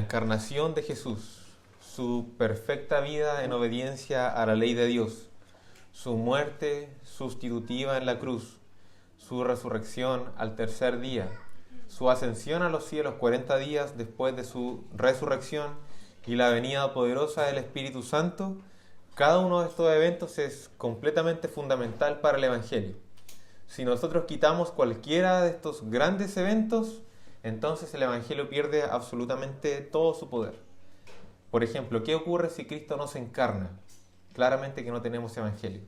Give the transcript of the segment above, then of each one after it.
encarnación de Jesús, su perfecta vida en obediencia a la ley de Dios, su muerte sustitutiva en la cruz, su resurrección al tercer día, su ascensión a los cielos 40 días después de su resurrección y la venida poderosa del Espíritu Santo, cada uno de estos eventos es completamente fundamental para el Evangelio. Si nosotros quitamos cualquiera de estos grandes eventos, entonces el Evangelio pierde absolutamente todo su poder. Por ejemplo, ¿qué ocurre si Cristo no se encarna? Claramente que no tenemos Evangelio.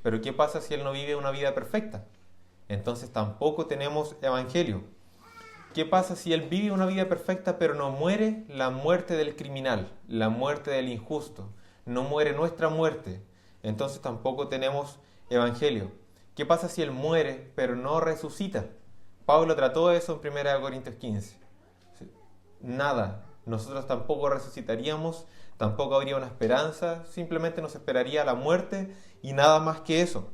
Pero ¿qué pasa si Él no vive una vida perfecta? Entonces tampoco tenemos Evangelio. ¿Qué pasa si Él vive una vida perfecta pero no muere la muerte del criminal, la muerte del injusto? No muere nuestra muerte. Entonces tampoco tenemos Evangelio. ¿Qué pasa si Él muere pero no resucita? Pablo trató eso en 1 Corintios 15. Nada. Nosotros tampoco resucitaríamos, tampoco habría una esperanza, simplemente nos esperaría la muerte y nada más que eso.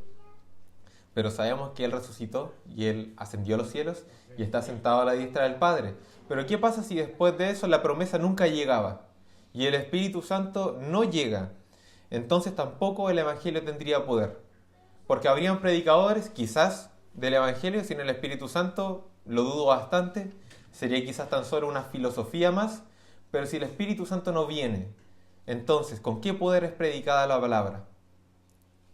Pero sabemos que Él resucitó y Él ascendió a los cielos y está sentado a la diestra del Padre. Pero ¿qué pasa si después de eso la promesa nunca llegaba y el Espíritu Santo no llega? Entonces tampoco el Evangelio tendría poder. Porque habrían predicadores, quizás, del Evangelio sin el Espíritu Santo, lo dudo bastante, sería quizás tan solo una filosofía más, pero si el Espíritu Santo no viene, entonces, ¿con qué poder es predicada la palabra?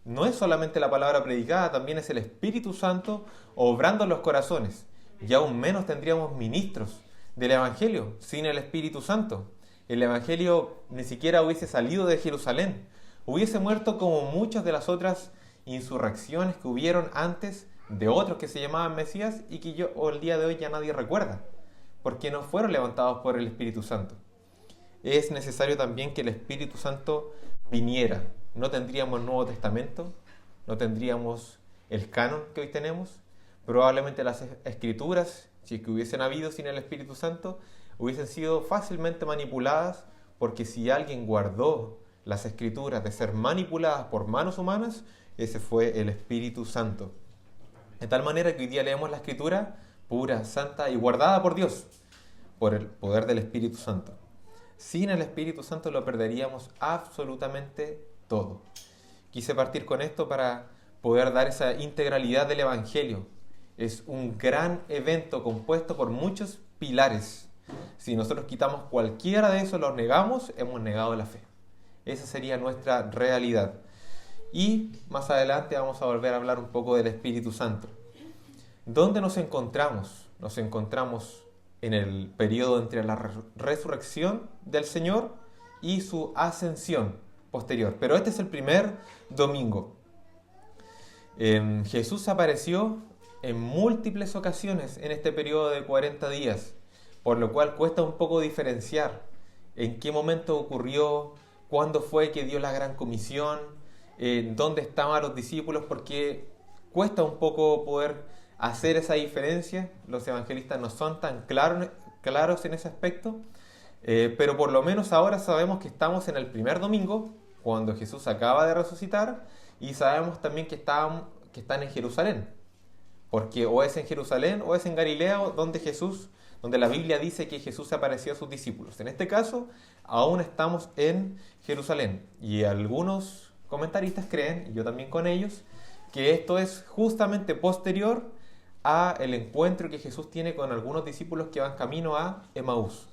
No es solamente la palabra predicada, también es el Espíritu Santo obrando en los corazones. Y aún menos tendríamos ministros del Evangelio sin el Espíritu Santo. El Evangelio ni siquiera hubiese salido de Jerusalén. Hubiese muerto como muchas de las otras insurrecciones que hubieron antes de otros que se llamaban Mesías y que el día de hoy ya nadie recuerda, porque no fueron levantados por el Espíritu Santo. Es necesario también que el Espíritu Santo viniera. No tendríamos el Nuevo Testamento, no tendríamos el canon que hoy tenemos, probablemente las escrituras, si es que hubiesen habido sin el Espíritu Santo, hubiesen sido fácilmente manipuladas, porque si alguien guardó las escrituras de ser manipuladas por manos humanas, ese fue el Espíritu Santo. De tal manera que hoy día leemos la Escritura pura, santa y guardada por Dios, por el poder del Espíritu Santo. Sin el Espíritu Santo lo perderíamos absolutamente todo. Quise partir con esto para poder dar esa integralidad del Evangelio. Es un gran evento compuesto por muchos pilares. Si nosotros quitamos cualquiera de esos, los negamos, hemos negado la fe. Esa sería nuestra realidad. Y más adelante vamos a volver a hablar un poco del Espíritu Santo. ¿Dónde nos encontramos? Nos encontramos en el periodo entre la resurrección del Señor y su ascensión posterior. Pero este es el primer domingo. Jesús apareció en múltiples ocasiones en este periodo de 40 días, por lo cual cuesta un poco diferenciar en qué momento ocurrió, cuándo fue que dio la gran comisión, dónde estaban los discípulos, porque cuesta un poco poder hacer esa diferencia. Los evangelistas no son tan claros en ese aspecto, pero por lo menos ahora sabemos que estamos en el primer domingo, cuando Jesús acaba de resucitar, y sabemos también que están en Jerusalén, porque o es en Jerusalén o es en Galilea, donde la Biblia dice que Jesús se apareció a sus discípulos. En este caso, aún estamos en Jerusalén, y algunos comentaristas creen, y yo también con ellos, que esto es justamente posterior a el encuentro que Jesús tiene con algunos discípulos que van camino a Emaús.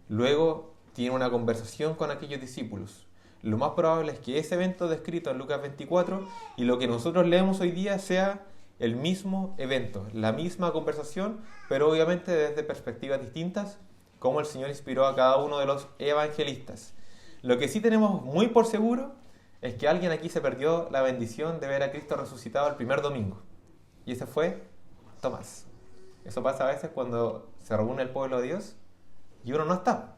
Luego tiene una conversación con aquellos discípulos. Lo más probable es que ese evento descrito en Lucas 24 y lo que nosotros leemos hoy día sea el mismo evento, la misma conversación, pero obviamente desde perspectivas distintas, como el Señor inspiró a cada uno de los evangelistas. Lo que sí tenemos muy por seguro es que alguien aquí se perdió la bendición de ver a Cristo resucitado el primer domingo. Y ese fue Tomás. Eso pasa a veces cuando se reúne el pueblo de Dios y uno no está.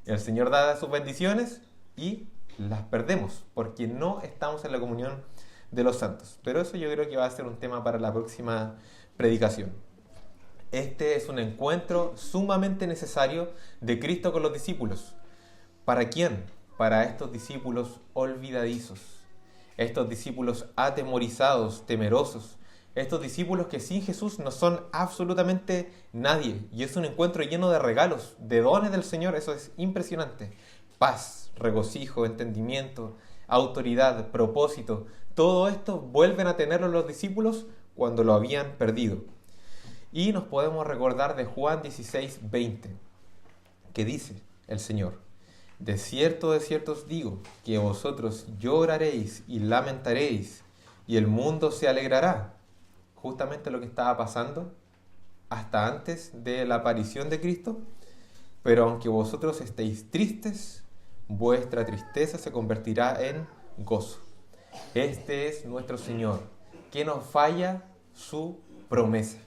El Señor da sus bendiciones y las perdemos porque no estamos en la comunión de los santos. Pero eso yo creo que va a ser un tema para la próxima predicación. Este es un encuentro sumamente necesario de Cristo con los discípulos. ¿Para quién? Para estos discípulos olvidadizos, estos discípulos atemorizados, temerosos, Estos discípulos que sin Jesús no son absolutamente nadie. Y es un encuentro lleno de regalos, de dones del Señor. Eso es impresionante. Paz, regocijo, entendimiento, autoridad, propósito. Todo esto vuelven a tenerlo los discípulos cuando lo habían perdido. Y nos podemos recordar de Juan 16:20, que dice el Señor: de cierto os digo, que vosotros lloraréis y lamentaréis, y el mundo se alegrará. Justamente lo que estaba pasando hasta antes de la aparición de Cristo. Pero aunque vosotros estéis tristes, vuestra tristeza se convertirá en gozo. Este es nuestro Señor, que no falla su promesa.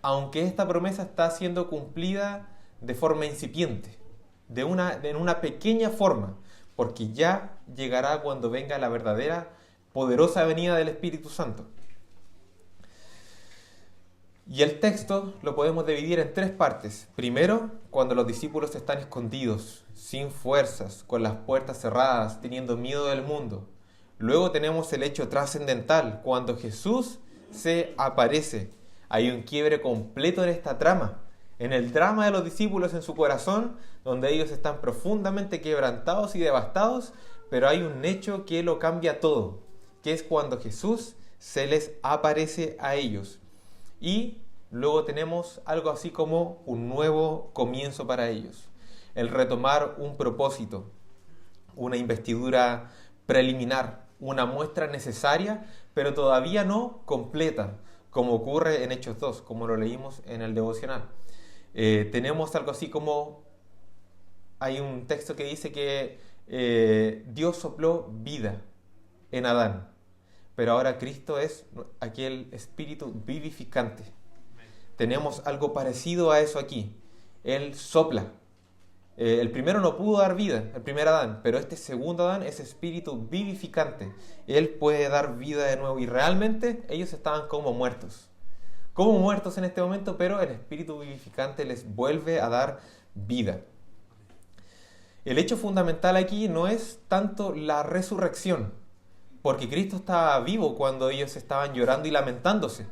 Aunque esta promesa está siendo cumplida de forma incipiente, en una pequeña forma, porque ya llegará cuando venga la verdadera, poderosa venida del Espíritu Santo. Y el texto lo podemos dividir en tres partes. Primero, cuando los discípulos están escondidos, sin fuerzas, con las puertas cerradas, teniendo miedo del mundo. Luego tenemos el hecho trascendental, cuando Jesús se aparece. Hay un quiebre completo en esta trama, en el drama de los discípulos en su corazón, donde ellos están profundamente quebrantados y devastados, pero hay un hecho que lo cambia todo, que es cuando Jesús se les aparece a ellos. Y luego tenemos algo así como un nuevo comienzo para ellos, el retomar un propósito, una investidura preliminar, una muestra necesaria, pero todavía no completa, como ocurre en Hechos 2, como lo leímos en el devocional. Tenemos algo así como, hay un texto que dice que Dios sopló vida en Adán, pero ahora Cristo es aquel espíritu vivificante. Tenemos algo parecido a eso aquí. Él sopla. El primero no pudo dar vida, el primer Adán, pero este segundo Adán es espíritu vivificante. Él puede dar vida de nuevo, y realmente ellos estaban como muertos en este momento, pero el espíritu vivificante les vuelve a dar vida. El hecho fundamental aquí no es tanto la resurrección, porque Cristo estaba vivo cuando ellos estaban llorando y lamentándose.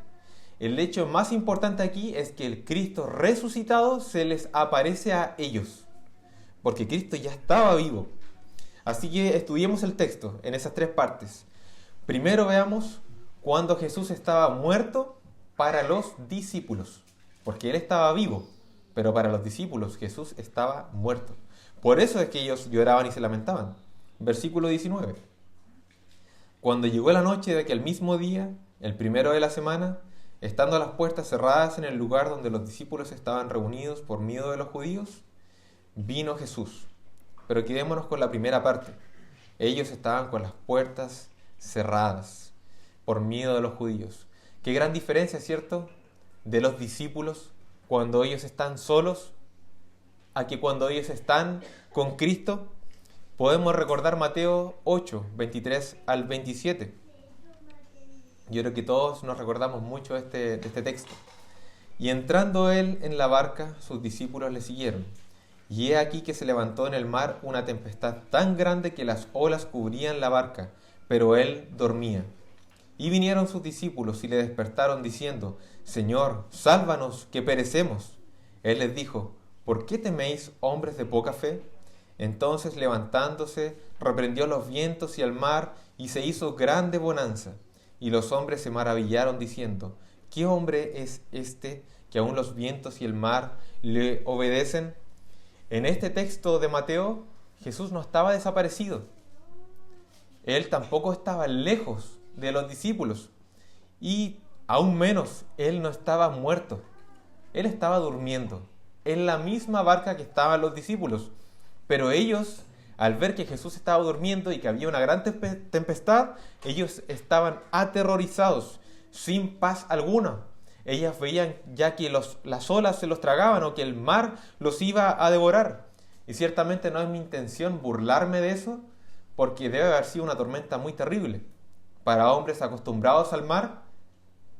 El hecho más importante aquí es que el Cristo resucitado se les aparece a ellos, porque Cristo ya estaba vivo. Así que estudiemos el texto en esas tres partes. Primero veamos cuando Jesús estaba muerto para los discípulos, porque Él estaba vivo, pero para los discípulos Jesús estaba muerto. Por eso es que ellos lloraban y se lamentaban. Versículo 19. Cuando llegó la noche de aquel mismo día, el primero de la semana, estando las puertas cerradas en el lugar donde los discípulos estaban reunidos por miedo de los judíos, vino Jesús. Pero quedémonos con la primera parte. Ellos estaban con las puertas cerradas por miedo de los judíos. Qué gran diferencia, ¿cierto?, de los discípulos cuando ellos están solos a que cuando ellos están con Cristo. Podemos recordar Mateo 8, 23 al 27. Yo creo que todos nos recordamos mucho de este texto. Y entrando él en la barca, sus discípulos le siguieron. Y he aquí que se levantó en el mar una tempestad tan grande que las olas cubrían la barca, pero él dormía. Y vinieron sus discípulos y le despertaron diciendo: Señor, sálvanos, que perecemos. Él les dijo: ¿por qué teméis, hombres de poca fe? Entonces, levantándose, reprendió los vientos y al mar, y se hizo grande bonanza. Y los hombres se maravillaron diciendo: ¿qué hombre es este que aun los vientos y el mar le obedecen? En este texto de Mateo, Jesús no estaba desaparecido. Él tampoco estaba lejos de los discípulos. Y aún menos, Él no estaba muerto. Él estaba durmiendo en la misma barca que estaban los discípulos. Pero ellos, al ver que Jesús estaba durmiendo y que había una gran tempestad, ellos estaban aterrorizados, sin paz alguna. Ellas veían ya que las olas se los tragaban o que el mar los iba a devorar. Y ciertamente no es mi intención burlarme de eso, porque debe haber sido una tormenta muy terrible. Para hombres acostumbrados al mar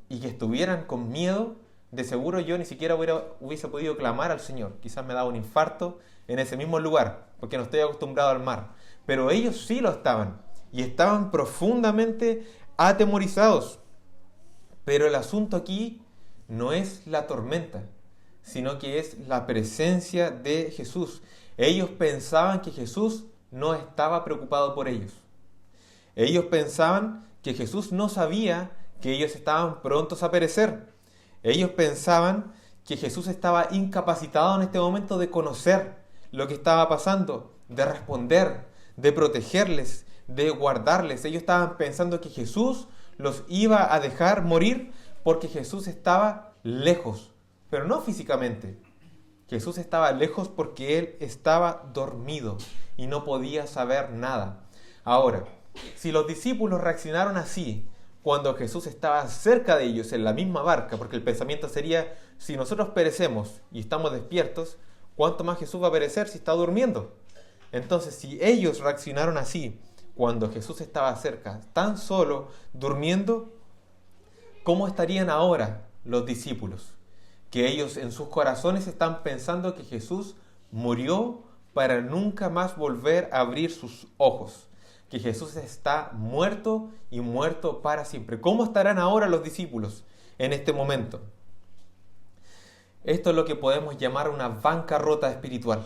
y que estuvieran con miedo, de seguro yo ni siquiera hubiese podido clamar al Señor. Quizás me daba un infarto en ese mismo lugar, porque no estoy acostumbrado al mar. Pero ellos sí lo estaban, y estaban profundamente atemorizados. Pero el asunto aquí no es la tormenta, sino que es la presencia de Jesús. Ellos pensaban que Jesús no estaba preocupado por ellos. Ellos pensaban que Jesús no sabía que ellos estaban prontos a perecer. Ellos pensaban que Jesús estaba incapacitado en este momento de conocer lo que estaba pasando, de responder, de protegerles, de guardarles. Ellos estaban pensando que Jesús los iba a dejar morir porque Jesús estaba lejos, pero no físicamente. Jesús estaba lejos porque Él estaba dormido y no podía saber nada. Ahora, si los discípulos reaccionaron así cuando Jesús estaba cerca de ellos en la misma barca, porque el pensamiento sería, si nosotros perecemos y estamos despiertos, ¿cuánto más Jesús va a perecer si está durmiendo? Entonces, si ellos reaccionaron así cuando Jesús estaba cerca, tan solo durmiendo, ¿cómo estarían ahora los discípulos? Que ellos en sus corazones están pensando que Jesús murió para nunca más volver a abrir sus ojos, que Jesús está muerto y muerto para siempre. ¿Cómo estarán ahora los discípulos en este momento? Esto es lo que podemos llamar una bancarrota espiritual.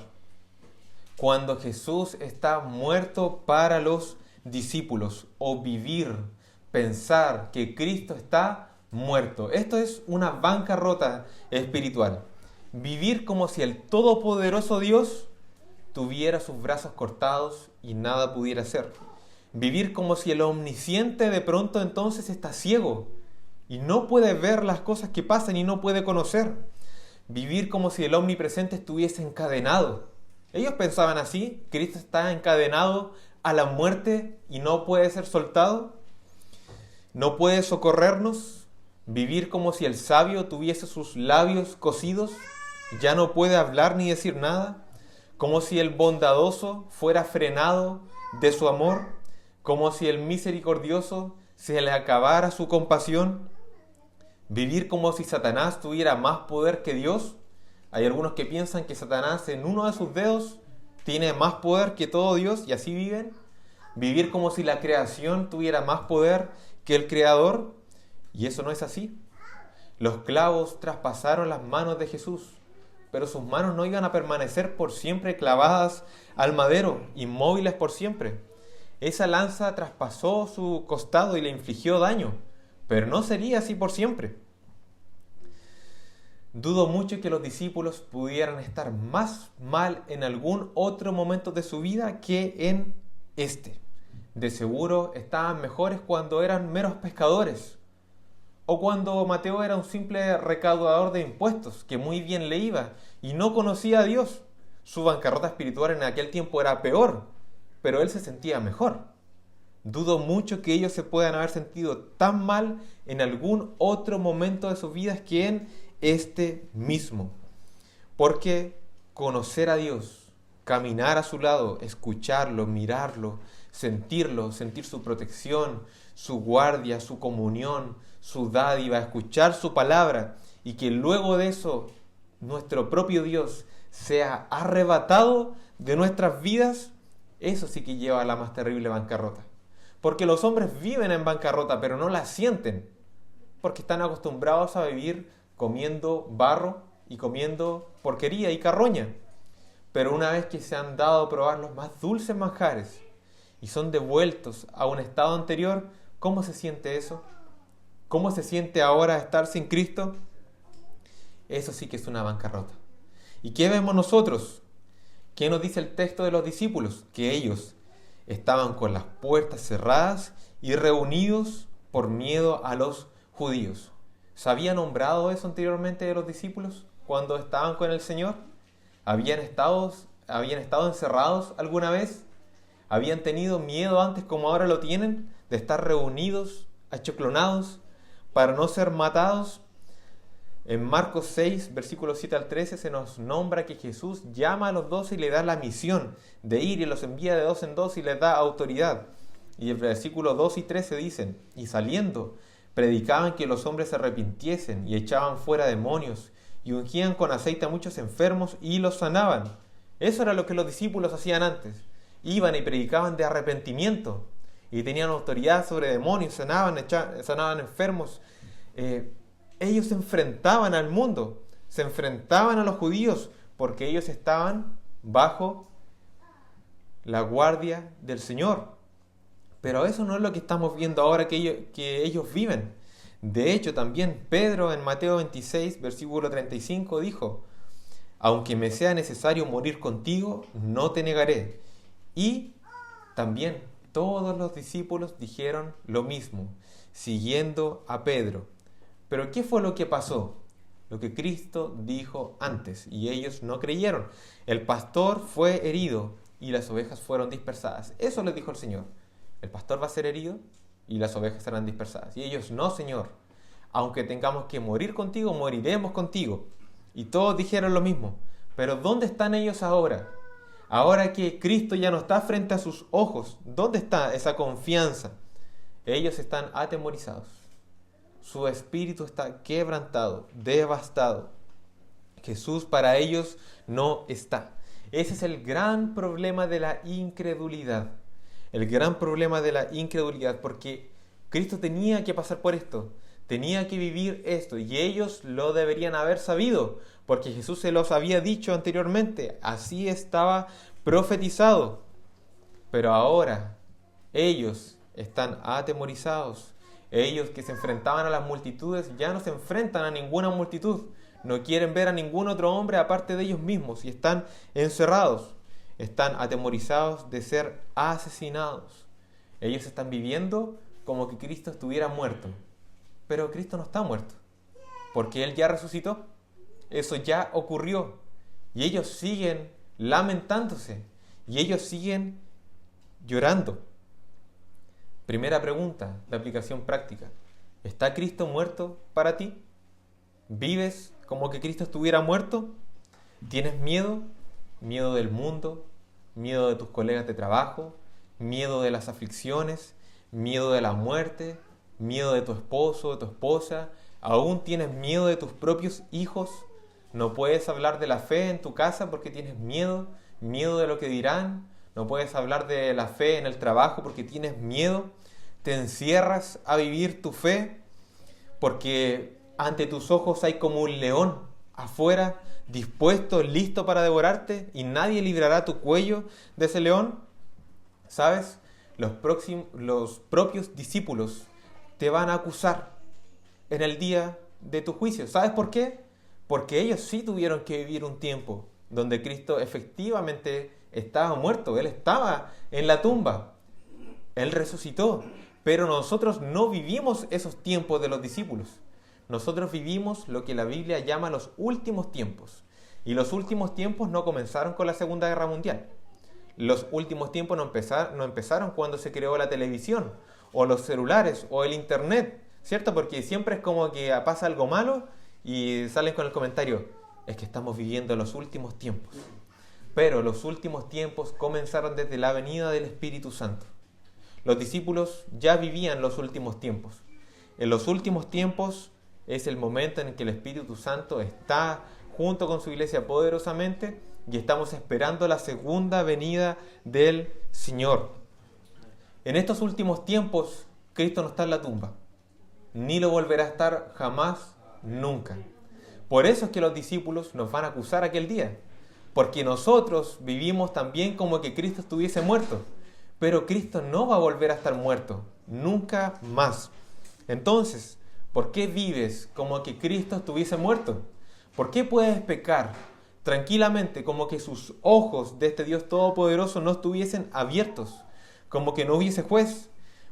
Cuando Jesús está muerto para los discípulos, o vivir, pensar que Cristo está muerto. Esto es una bancarrota espiritual. Vivir como si el todopoderoso Dios tuviera sus brazos cortados y nada pudiera hacer. Vivir como si el omnisciente de pronto entonces está ciego y no puede ver las cosas que pasan y no puede conocer. Vivir como si el omnipresente estuviese encadenado. Ellos pensaban así: Cristo está encadenado a la muerte y no puede ser soltado, no puede socorrernos. Vivir como si el sabio tuviese sus labios cosidos, ya no puede hablar ni decir nada, como si el bondadoso fuera frenado de su amor, como si el misericordioso se le acabara su compasión. Vivir como si Satanás tuviera más poder que Dios. Hay algunos que piensan que Satanás en uno de sus dedos tiene más poder que todo Dios y así viven. Vivir como si la creación tuviera más poder que el Creador, y eso no es así. Los clavos traspasaron las manos de Jesús, pero sus manos no iban a permanecer por siempre clavadas al madero, inmóviles por siempre. Esa lanza traspasó su costado y le infligió daño, pero no sería así por siempre. Dudo mucho que los discípulos pudieran estar más mal en algún otro momento de su vida que en este. De seguro estaban mejores cuando eran meros pescadores, o cuando Mateo era un simple recaudador de impuestos, que muy bien le iba y no conocía a Dios. Su bancarrota espiritual en aquel tiempo era peor, pero él se sentía mejor. Dudo mucho que ellos se puedan haber sentido tan mal en algún otro momento de sus vidas que en este mismo. Porque conocer a Dios, caminar a su lado, escucharlo, mirarlo, sentir su protección, su guardia, su comunión, su dádiva, escuchar su palabra, y que luego de eso nuestro propio Dios sea arrebatado de nuestras vidas, eso sí que lleva a la más terrible bancarrota. Porque los hombres viven en bancarrota, pero no la sienten, porque están acostumbrados a vivir comiendo barro y comiendo porquería y carroña. Pero una vez que se han dado a probar los más dulces manjares y son devueltos a un estado anterior, ¿cómo se siente eso? ¿Cómo se siente ahora estar sin Cristo? Eso sí que es una bancarrota. ¿Y qué vemos nosotros? ¿Qué nos dice el texto de los discípulos? Que ellos estaban con las puertas cerradas y reunidos por miedo a los judíos. ¿Se había nombrado eso anteriormente de los discípulos cuando estaban con el Señor? ¿Habían estado encerrados alguna vez? ¿Habían tenido miedo antes como ahora lo tienen de estar reunidos, achoclonados, para no ser matados? En Marcos 6, versículos 7 al 13, se nos nombra que Jesús llama a los 12 y le da la misión de ir y los envía de 2 en 2 y les da autoridad. Y el versículo 2 y 13 dicen: y saliendo, predicaban que los hombres se arrepintiesen y echaban fuera demonios y ungían con aceite a muchos enfermos y los sanaban. Eso era lo que los discípulos hacían antes. Iban y predicaban de arrepentimiento y tenían autoridad sobre demonios, sanaban enfermos, ellos se enfrentaban al mundo, se enfrentaban a los judíos, porque ellos estaban bajo la guardia del Señor. Pero eso no es lo que estamos viendo ahora que ellos viven. De hecho, también Pedro en Mateo 26, versículo 35 dijo: aunque me sea necesario morir contigo, no te negaré. Y también todos los discípulos dijeron lo mismo, siguiendo a Pedro. Pero ¿qué fue lo que pasó? Lo que Cristo dijo antes, y ellos no creyeron. El pastor fue herido y las ovejas fueron dispersadas. Eso les dijo el Señor. El pastor va a ser herido y las ovejas serán dispersadas. Y ellos: no, Señor, aunque tengamos que morir contigo, moriremos contigo. Y todos dijeron lo mismo. Pero ¿dónde están ellos ahora? Ahora que Cristo ya no está frente a sus ojos, ¿dónde está esa confianza? Ellos están atemorizados. Su espíritu está quebrantado, devastado. Jesús para ellos no está. Ese es el gran problema de la incredulidad. El gran problema de la incredulidad, porque Cristo tenía que pasar por esto, tenía que vivir esto, y ellos lo deberían haber sabido, porque Jesús se los había dicho anteriormente, así estaba profetizado. Pero ahora ellos están atemorizados. Ellos que se enfrentaban a las multitudes ya no se enfrentan a ninguna multitud, no quieren ver a ningún otro hombre aparte de ellos mismos, y están encerrados. Están atemorizados de ser asesinados. Ellos están viviendo como que Cristo estuviera muerto. Pero Cristo no está muerto, porque Él ya resucitó. Eso ya ocurrió. Y ellos siguen lamentándose. Y ellos siguen llorando. Primera pregunta, de aplicación práctica. ¿Está Cristo muerto para ti? ¿Vives como que Cristo estuviera muerto? ¿Tienes miedo? Miedo del mundo, miedo de tus colegas de trabajo, miedo de las aflicciones, miedo de la muerte, miedo de tu esposo, de tu esposa. ¿Aún tienes miedo de tus propios hijos? No puedes hablar de la fe en tu casa porque tienes miedo de lo que dirán. No puedes hablar de la fe en el trabajo porque tienes miedo. Te encierras a vivir tu fe porque ante tus ojos hay como un león afuera, dispuesto, listo para devorarte, y nadie librará tu cuello de ese león. ¿Sabes? Los propios discípulos te van a acusar en el día de tu juicio. ¿Sabes por qué? Porque ellos sí tuvieron que vivir un tiempo donde Cristo efectivamente estaba muerto. Él estaba en la tumba. Él resucitó. Pero nosotros no vivimos esos tiempos de los discípulos. Nosotros vivimos lo que la Biblia llama los últimos tiempos. Y los últimos tiempos no comenzaron con la Segunda Guerra Mundial. Los últimos tiempos no empezaron cuando se creó la televisión, o los celulares, o el internet, ¿cierto? Porque siempre es como que pasa algo malo y salen con el comentario: es que estamos viviendo los últimos tiempos. Pero los últimos tiempos comenzaron desde la venida del Espíritu Santo. Los discípulos ya vivían los últimos tiempos. En los últimos tiempos es el momento en que el Espíritu Santo está junto con su iglesia poderosamente, y estamos esperando la segunda venida del Señor. En estos últimos tiempos, Cristo no está en la tumba, ni lo volverá a estar jamás, nunca. Por eso es que los discípulos nos van a acusar aquel día, porque nosotros vivimos también como que Cristo estuviese muerto, pero Cristo no va a volver a estar muerto, nunca más. Entonces, ¿por qué vives como que Cristo estuviese muerto? ¿Por qué puedes pecar tranquilamente como que sus ojos de este Dios Todopoderoso no estuviesen abiertos, como que no hubiese juez?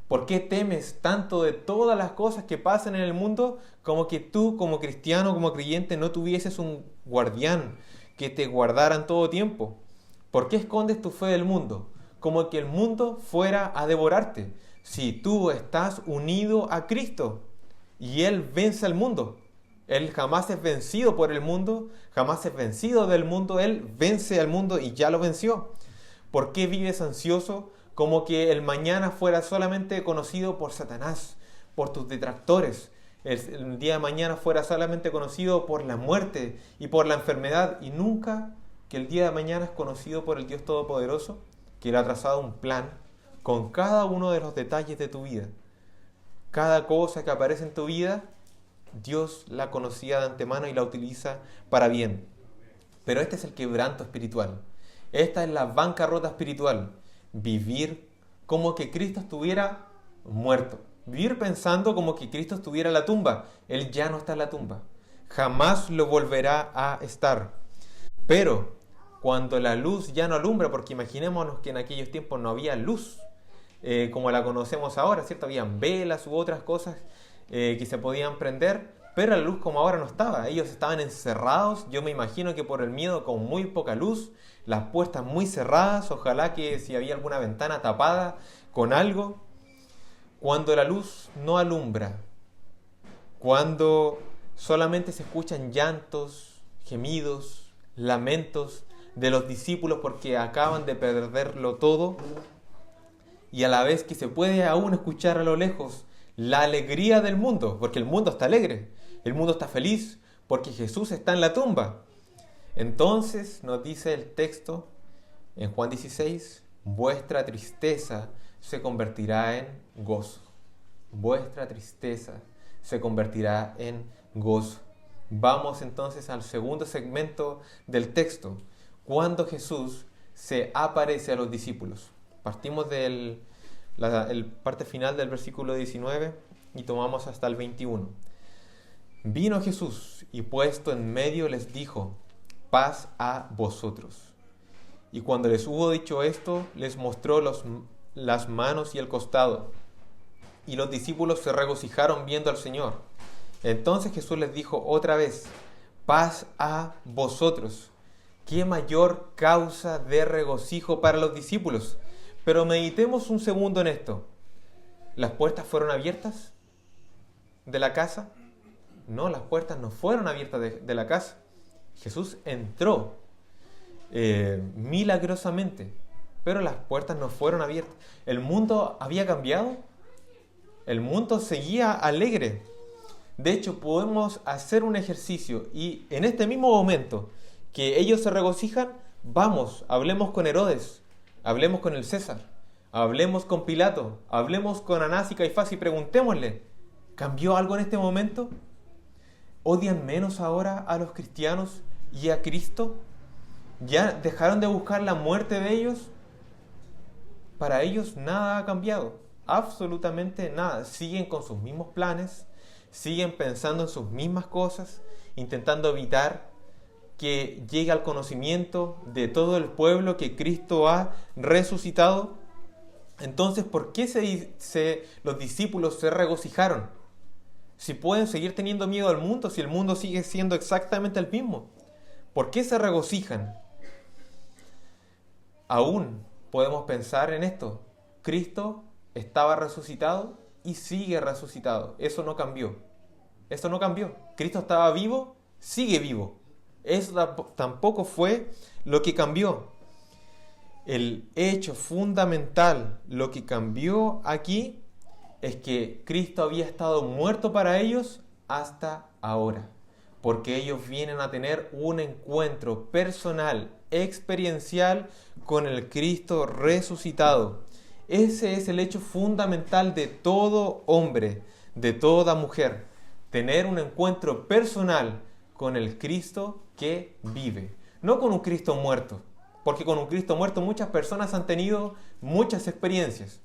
¿Por qué temes tanto de todas las cosas que pasan en el mundo, como que tú como cristiano, como creyente, no tuvieses un guardián que te guardara en todo tiempo? ¿Por qué escondes tu fe del mundo, como que el mundo fuera a devorarte, si tú estás unido a Cristo y Él vence al mundo? Él jamás es vencido por el mundo, jamás es vencido del mundo. Él vence al mundo y ya lo venció. ¿Por qué vives ansioso como que el mañana fuera solamente conocido por Satanás, por tus detractores? El día de mañana fuera solamente conocido por la muerte y por la enfermedad, y nunca que el día de mañana es conocido por el Dios Todopoderoso, que Él ha trazado un plan con cada uno de los detalles de tu vida. Cada cosa que aparece en tu vida Dios la conocía de antemano y la utiliza para bien. Pero este es el quebranto espiritual. Esta es la bancarrota espiritual. Vivir como que Cristo estuviera muerto. Vivir pensando como que Cristo estuviera en la tumba. Él ya no está en la tumba. Jamás lo volverá a estar. Pero cuando la luz ya no alumbra, porque imaginémonos que en aquellos tiempos no había luz como la conocemos ahora, ¿cierto? Habían velas u otras cosas que se podían prender, pero la luz como ahora no estaba. Ellos estaban encerrados, yo me imagino que por el miedo con muy poca luz, las puertas muy cerradas, ojalá que si había alguna ventana tapada con algo. Cuando la luz no alumbra, cuando solamente se escuchan llantos, gemidos, lamentos de los discípulos porque acaban de perderlo todo, y a la vez que se puede aún escuchar a lo lejos la alegría del mundo, porque el mundo está alegre, el mundo está feliz, porque Jesús está en la tumba. Entonces nos dice el texto en Juan 16, vuestra tristeza se convertirá en gozo. Vuestra tristeza se convertirá en gozo. Vamos entonces al segundo segmento del texto, cuando Jesús se aparece a los discípulos. Partimos de la parte final del versículo 19 y tomamos hasta el 21. Vino Jesús y puesto en medio les dijo, paz a vosotros. Y cuando les hubo dicho esto, les mostró las manos y el costado. Y los discípulos se regocijaron viendo al Señor. Entonces Jesús les dijo otra vez, paz a vosotros. ¿Qué mayor causa de regocijo para los discípulos? Pero meditemos un segundo en esto. ¿Las puertas fueron abiertas de la casa? No, las puertas no fueron abiertas de la casa. Jesús entró milagrosamente, pero las puertas no fueron abiertas. ¿El mundo había cambiado? El mundo seguía alegre. De hecho, podemos hacer un ejercicio y en este mismo momento que ellos se regocijan, vamos, hablemos con Herodes, hablemos con el César, hablemos con Pilato, hablemos con Anás y Caifás y preguntémosle, ¿cambió algo en este momento? ¿Odian menos ahora a los cristianos y a Cristo? ¿Ya dejaron de buscar la muerte de ellos? Para ellos nada ha cambiado, absolutamente nada. Siguen con sus mismos planes, siguen pensando en sus mismas cosas, intentando evitar que llegue al conocimiento de todo el pueblo que Cristo ha resucitado. Entonces, ¿por qué los discípulos se regocijaron? Si pueden seguir teniendo miedo al mundo, si el mundo sigue siendo exactamente el mismo. ¿Por qué se regocijan? Aún podemos pensar en esto. Cristo estaba resucitado y sigue resucitado. Eso no cambió. Eso no cambió. Cristo estaba vivo, sigue vivo. Eso tampoco fue lo que cambió. El hecho fundamental, lo que cambió aquí, es que Cristo había estado muerto para ellos hasta ahora. Porque ellos vienen a tener un encuentro personal, experiencial con el Cristo resucitado. Ese es el hecho fundamental de todo hombre, de toda mujer. Tener un encuentro personal con el Cristo que vive. No con un Cristo muerto. Porque con un Cristo muerto muchas personas han tenido muchas experiencias.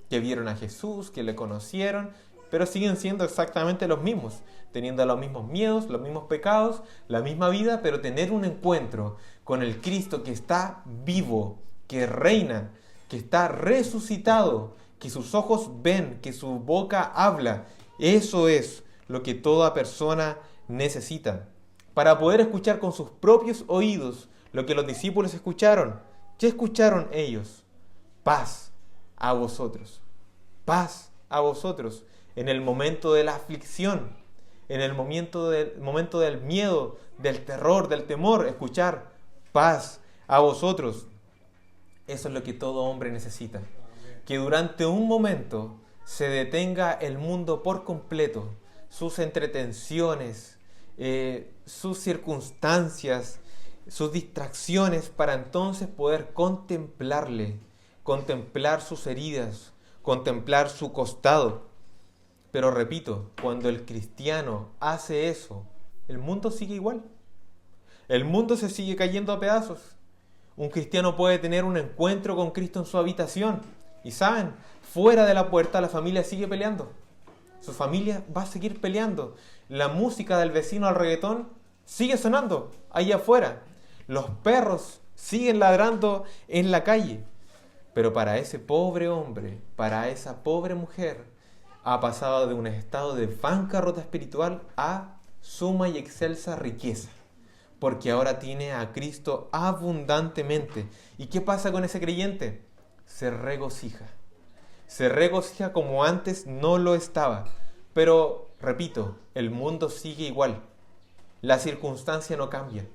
Que vieron a Jesús, que le conocieron, pero siguen siendo exactamente los mismos. Teniendo los mismos miedos, los mismos pecados, la misma vida, pero tener un encuentro con el Cristo que está vivo, que reina, que está resucitado, que sus ojos ven, que su boca habla. Eso es lo que toda persona necesita. Para poder escuchar con sus propios oídos lo que los discípulos escucharon. ¿Qué escucharon ellos? Paz a vosotros. Paz a vosotros. En el momento de la aflicción, en el momento del miedo, del terror, del temor, escuchar paz a vosotros. Eso es lo que todo hombre necesita. Que durante un momento se detenga el mundo por completo, sus entretenciones, sus circunstancias, sus distracciones, para entonces poder contemplarle, contemplar sus heridas, contemplar su costado. Pero repito, cuando el cristiano hace eso, el mundo sigue igual. El mundo se sigue cayendo a pedazos. Un cristiano puede tener un encuentro con Cristo en su habitación. Y saben, fuera de la puerta la familia sigue peleando. Su familia va a seguir peleando. La música del vecino al reggaetón sigue sonando ahí afuera. Los perros siguen ladrando en la calle. Pero para ese pobre hombre, para esa pobre mujer, ha pasado de un estado de bancarrota espiritual a suma y excelsa riqueza. Porque ahora tiene a Cristo abundantemente. ¿Y qué pasa con ese creyente? Se regocija. Se regocija como antes no lo estaba. Pero, repito, el mundo sigue igual. La circunstancia no cambia.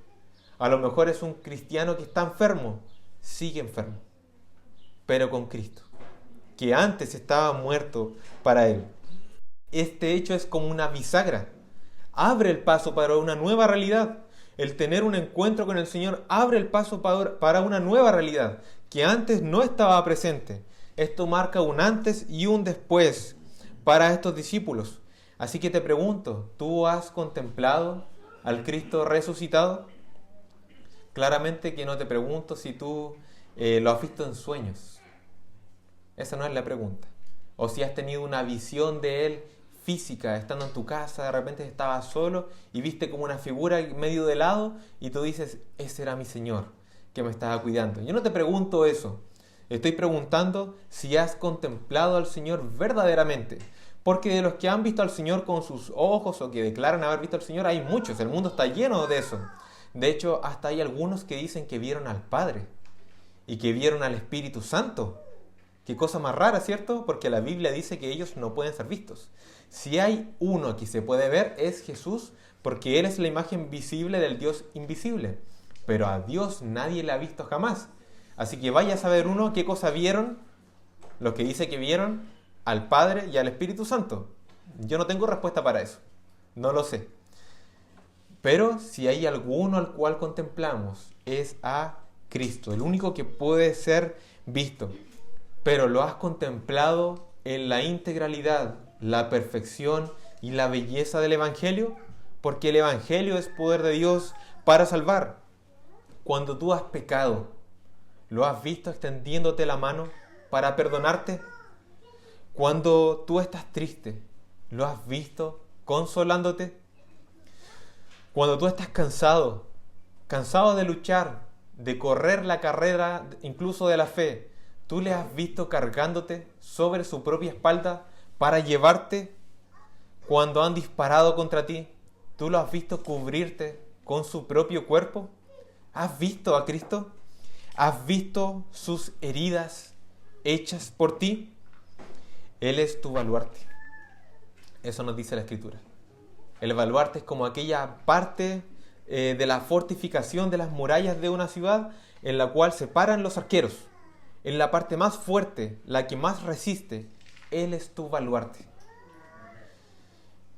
A lo mejor es un cristiano que está enfermo. Sigue enfermo. Pero con Cristo, que antes estaba muerto para él. Este hecho es como una bisagra. Abre el paso para una nueva realidad. El tener un encuentro con el Señor abre el paso para una nueva realidad que antes no estaba presente. Esto marca un antes y un después para estos discípulos. Así que te pregunto, ¿tú has contemplado al Cristo resucitado? Claramente que no te pregunto si tú lo has visto en sueños. Esa no es la pregunta. O si has tenido una visión de Él física, estando en tu casa, de repente estabas solo y viste como una figura medio de lado y tú dices, ese era mi Señor que me estaba cuidando. Yo no te pregunto eso. Estoy preguntando si has contemplado al Señor verdaderamente. Porque de los que han visto al Señor con sus ojos o que declaran haber visto al Señor, hay muchos. El mundo está lleno de eso. De hecho, hasta hay algunos que dicen que vieron al Padre y que vieron al Espíritu Santo. Qué cosa más rara, ¿cierto? Porque la Biblia dice que ellos no pueden ser vistos. Si hay uno que se puede ver es Jesús, porque Él es la imagen visible del Dios invisible. Pero a Dios nadie le ha visto jamás. Así que vaya a saber uno qué cosa vieron, los que dice que vieron al Padre y al Espíritu Santo. Yo no tengo respuesta para eso. No lo sé. Pero si hay alguno al cual contemplamos, es a Cristo, el único que puede ser visto. Pero lo has contemplado en la integralidad, la perfección y la belleza del Evangelio, porque el Evangelio es poder de Dios para salvar. Cuando tú has pecado, ¿lo has visto extendiéndote la mano para perdonarte? Cuando tú estás triste, ¿lo has visto consolándote? Cuando tú estás cansado de luchar, de correr la carrera incluso de la fe, ¿tú le has visto cargándote sobre su propia espalda para llevarte? Cuando han disparado contra ti, ¿tú lo has visto cubrirte con su propio cuerpo? ¿Has visto a Cristo? ¿Has visto sus heridas hechas por ti? Él es tu baluarte. Eso nos dice la Escritura. El baluarte es como aquella parte de la fortificación de las murallas de una ciudad en la cual se paran los arqueros. En la parte más fuerte, la que más resiste, Él es tu baluarte.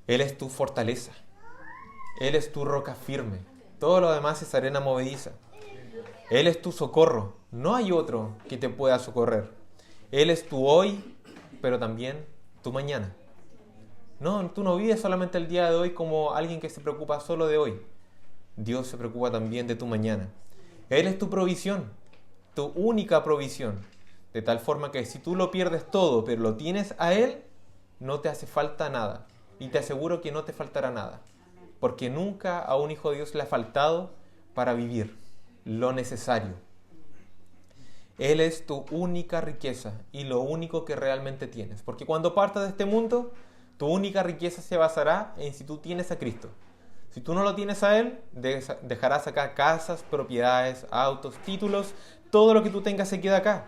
Él es tu fortaleza. Él es tu roca firme. Todo lo demás es arena movediza. Él es tu socorro. No hay otro que te pueda socorrer. Él es tu hoy, pero también tu mañana. No, tú no vives solamente el día de hoy como alguien que se preocupa solo de hoy. Dios se preocupa también de tu mañana. Él es tu provisión, tu única provisión. De tal forma que si tú lo pierdes todo, pero lo tienes a Él, no te hace falta nada. Y te aseguro que no te faltará nada. Porque nunca a un hijo de Dios le ha faltado para vivir lo necesario. Él es tu única riqueza y lo único que realmente tienes. Porque cuando partas de este mundo, tu única riqueza se basará en si tú tienes a Cristo. Si tú no lo tienes a Él, dejarás acá casas, propiedades, autos, títulos, todo lo que tú tengas se queda acá.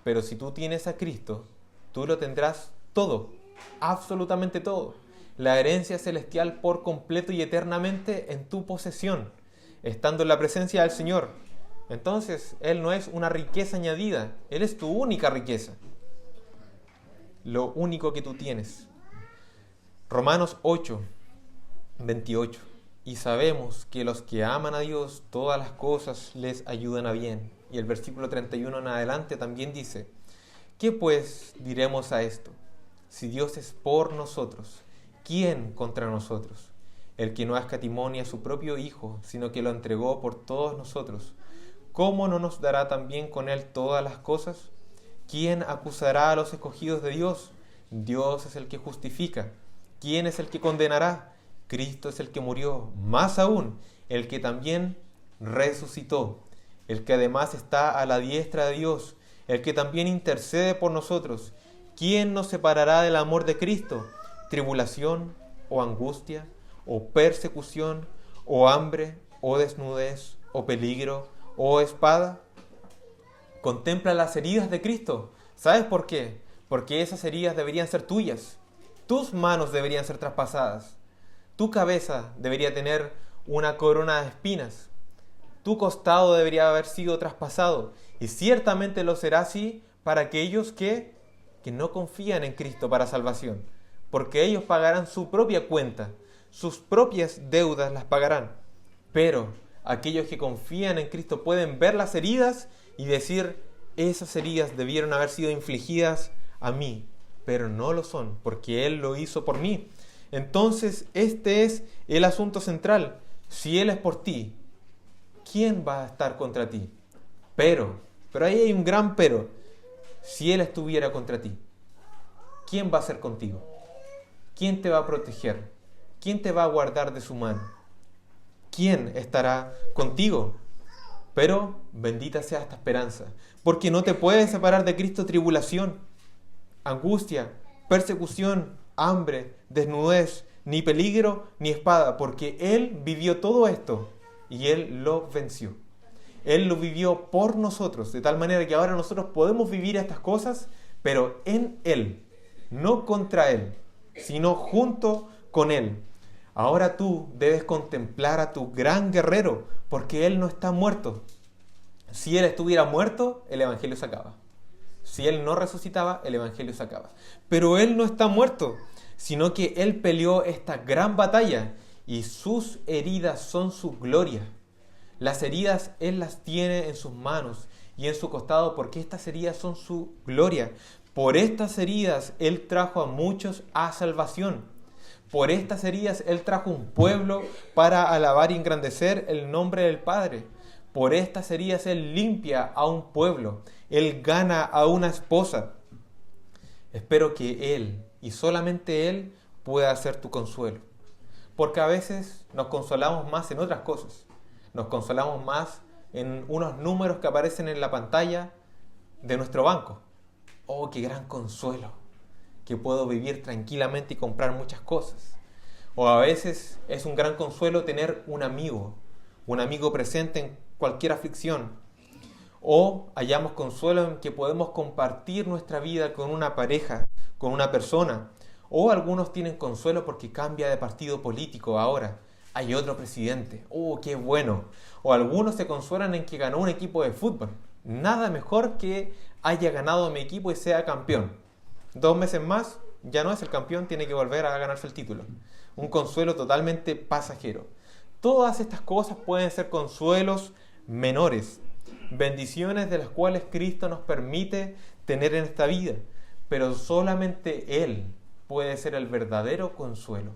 Pero si tú tienes a Cristo, tú lo tendrás todo, absolutamente todo. La herencia celestial por completo y eternamente en tu posesión, estando en la presencia del Señor. Entonces, Él no es una riqueza añadida, Él es tu única riqueza. Lo único que tú tienes. Romanos 8, 28. Y sabemos que los que aman a Dios, todas las cosas les ayudan a bien. Y el versículo 31 en adelante también dice, ¿qué pues diremos a esto? Si Dios es por nosotros, ¿quién contra nosotros? El que no escatimó ni a su propio Hijo, sino que lo entregó por todos nosotros, ¿cómo no nos dará también con Él todas las cosas? ¿Quién acusará a los escogidos de Dios? Dios es el que justifica. ¿Quién es el que condenará? Cristo es el que murió, más aún, el que también resucitó, el que además está a la diestra de Dios, el que también intercede por nosotros. ¿Quién nos separará del amor de Cristo? ¿Tribulación o angustia o persecución o hambre o desnudez o peligro o espada? Contempla las heridas de Cristo. ¿Sabes por qué? Porque esas heridas deberían ser tuyas. Tus manos deberían ser traspasadas. Tu cabeza debería tener una corona de espinas. Tu costado debería haber sido traspasado. Y ciertamente lo será así para aquellos que no confían en Cristo para salvación. Porque ellos pagarán su propia cuenta. Sus propias deudas las pagarán. Pero aquellos que confían en Cristo pueden ver las heridas y decir, esas heridas debieron haber sido infligidas a mí, pero no lo son, porque Él lo hizo por mí. Entonces, este es el asunto central. Si Él es por ti, ¿quién va a estar contra ti? Pero ahí hay un gran pero. Si Él estuviera contra ti, ¿quién va a ser contigo? ¿Quién te va a proteger? ¿Quién te va a guardar de su mano? ¿Quién estará contigo? Pero bendita sea esta esperanza, porque no te puede separar de Cristo tribulación, angustia, persecución, hambre, desnudez, ni peligro, ni espada, porque Él vivió todo esto y Él lo venció. Él lo vivió por nosotros, de tal manera que ahora nosotros podemos vivir estas cosas, pero en Él, no contra Él, sino junto con Él. Ahora tú debes contemplar a tu gran guerrero, porque Él no está muerto. Si Él estuviera muerto, el Evangelio se acaba. Si Él no resucitaba, el Evangelio se acaba. Pero Él no está muerto, sino que Él peleó esta gran batalla y sus heridas son su gloria. Las heridas Él las tiene en sus manos y en su costado, porque estas heridas son su gloria. Por estas heridas Él trajo a muchos a salvación. Por estas heridas Él trajo un pueblo para alabar y engrandecer el nombre del Padre. Por estas heridas Él limpia a un pueblo. Él gana a una esposa. Espero que Él, y solamente Él, pueda ser tu consuelo. Porque a veces nos consolamos más en otras cosas. Nos consolamos más en unos números que aparecen en la pantalla de nuestro banco. ¡Oh, qué gran consuelo! Que puedo vivir tranquilamente y comprar muchas cosas. O a veces es un gran consuelo tener un amigo presente en cualquier aflicción. O hallamos consuelo en que podemos compartir nuestra vida con una pareja, con una persona. O algunos tienen consuelo porque cambia de partido político ahora. Hay otro presidente. ¡Oh, qué bueno! O algunos se consuelan en que ganó un equipo de fútbol. Nada mejor que haya ganado mi equipo y sea campeón. 2 meses más, ya no es el campeón, tiene que volver a ganarse el título. Un consuelo totalmente pasajero. Todas estas cosas pueden ser consuelos menores, bendiciones de las cuales Cristo nos permite tener en esta vida, pero solamente Él puede ser el verdadero consuelo,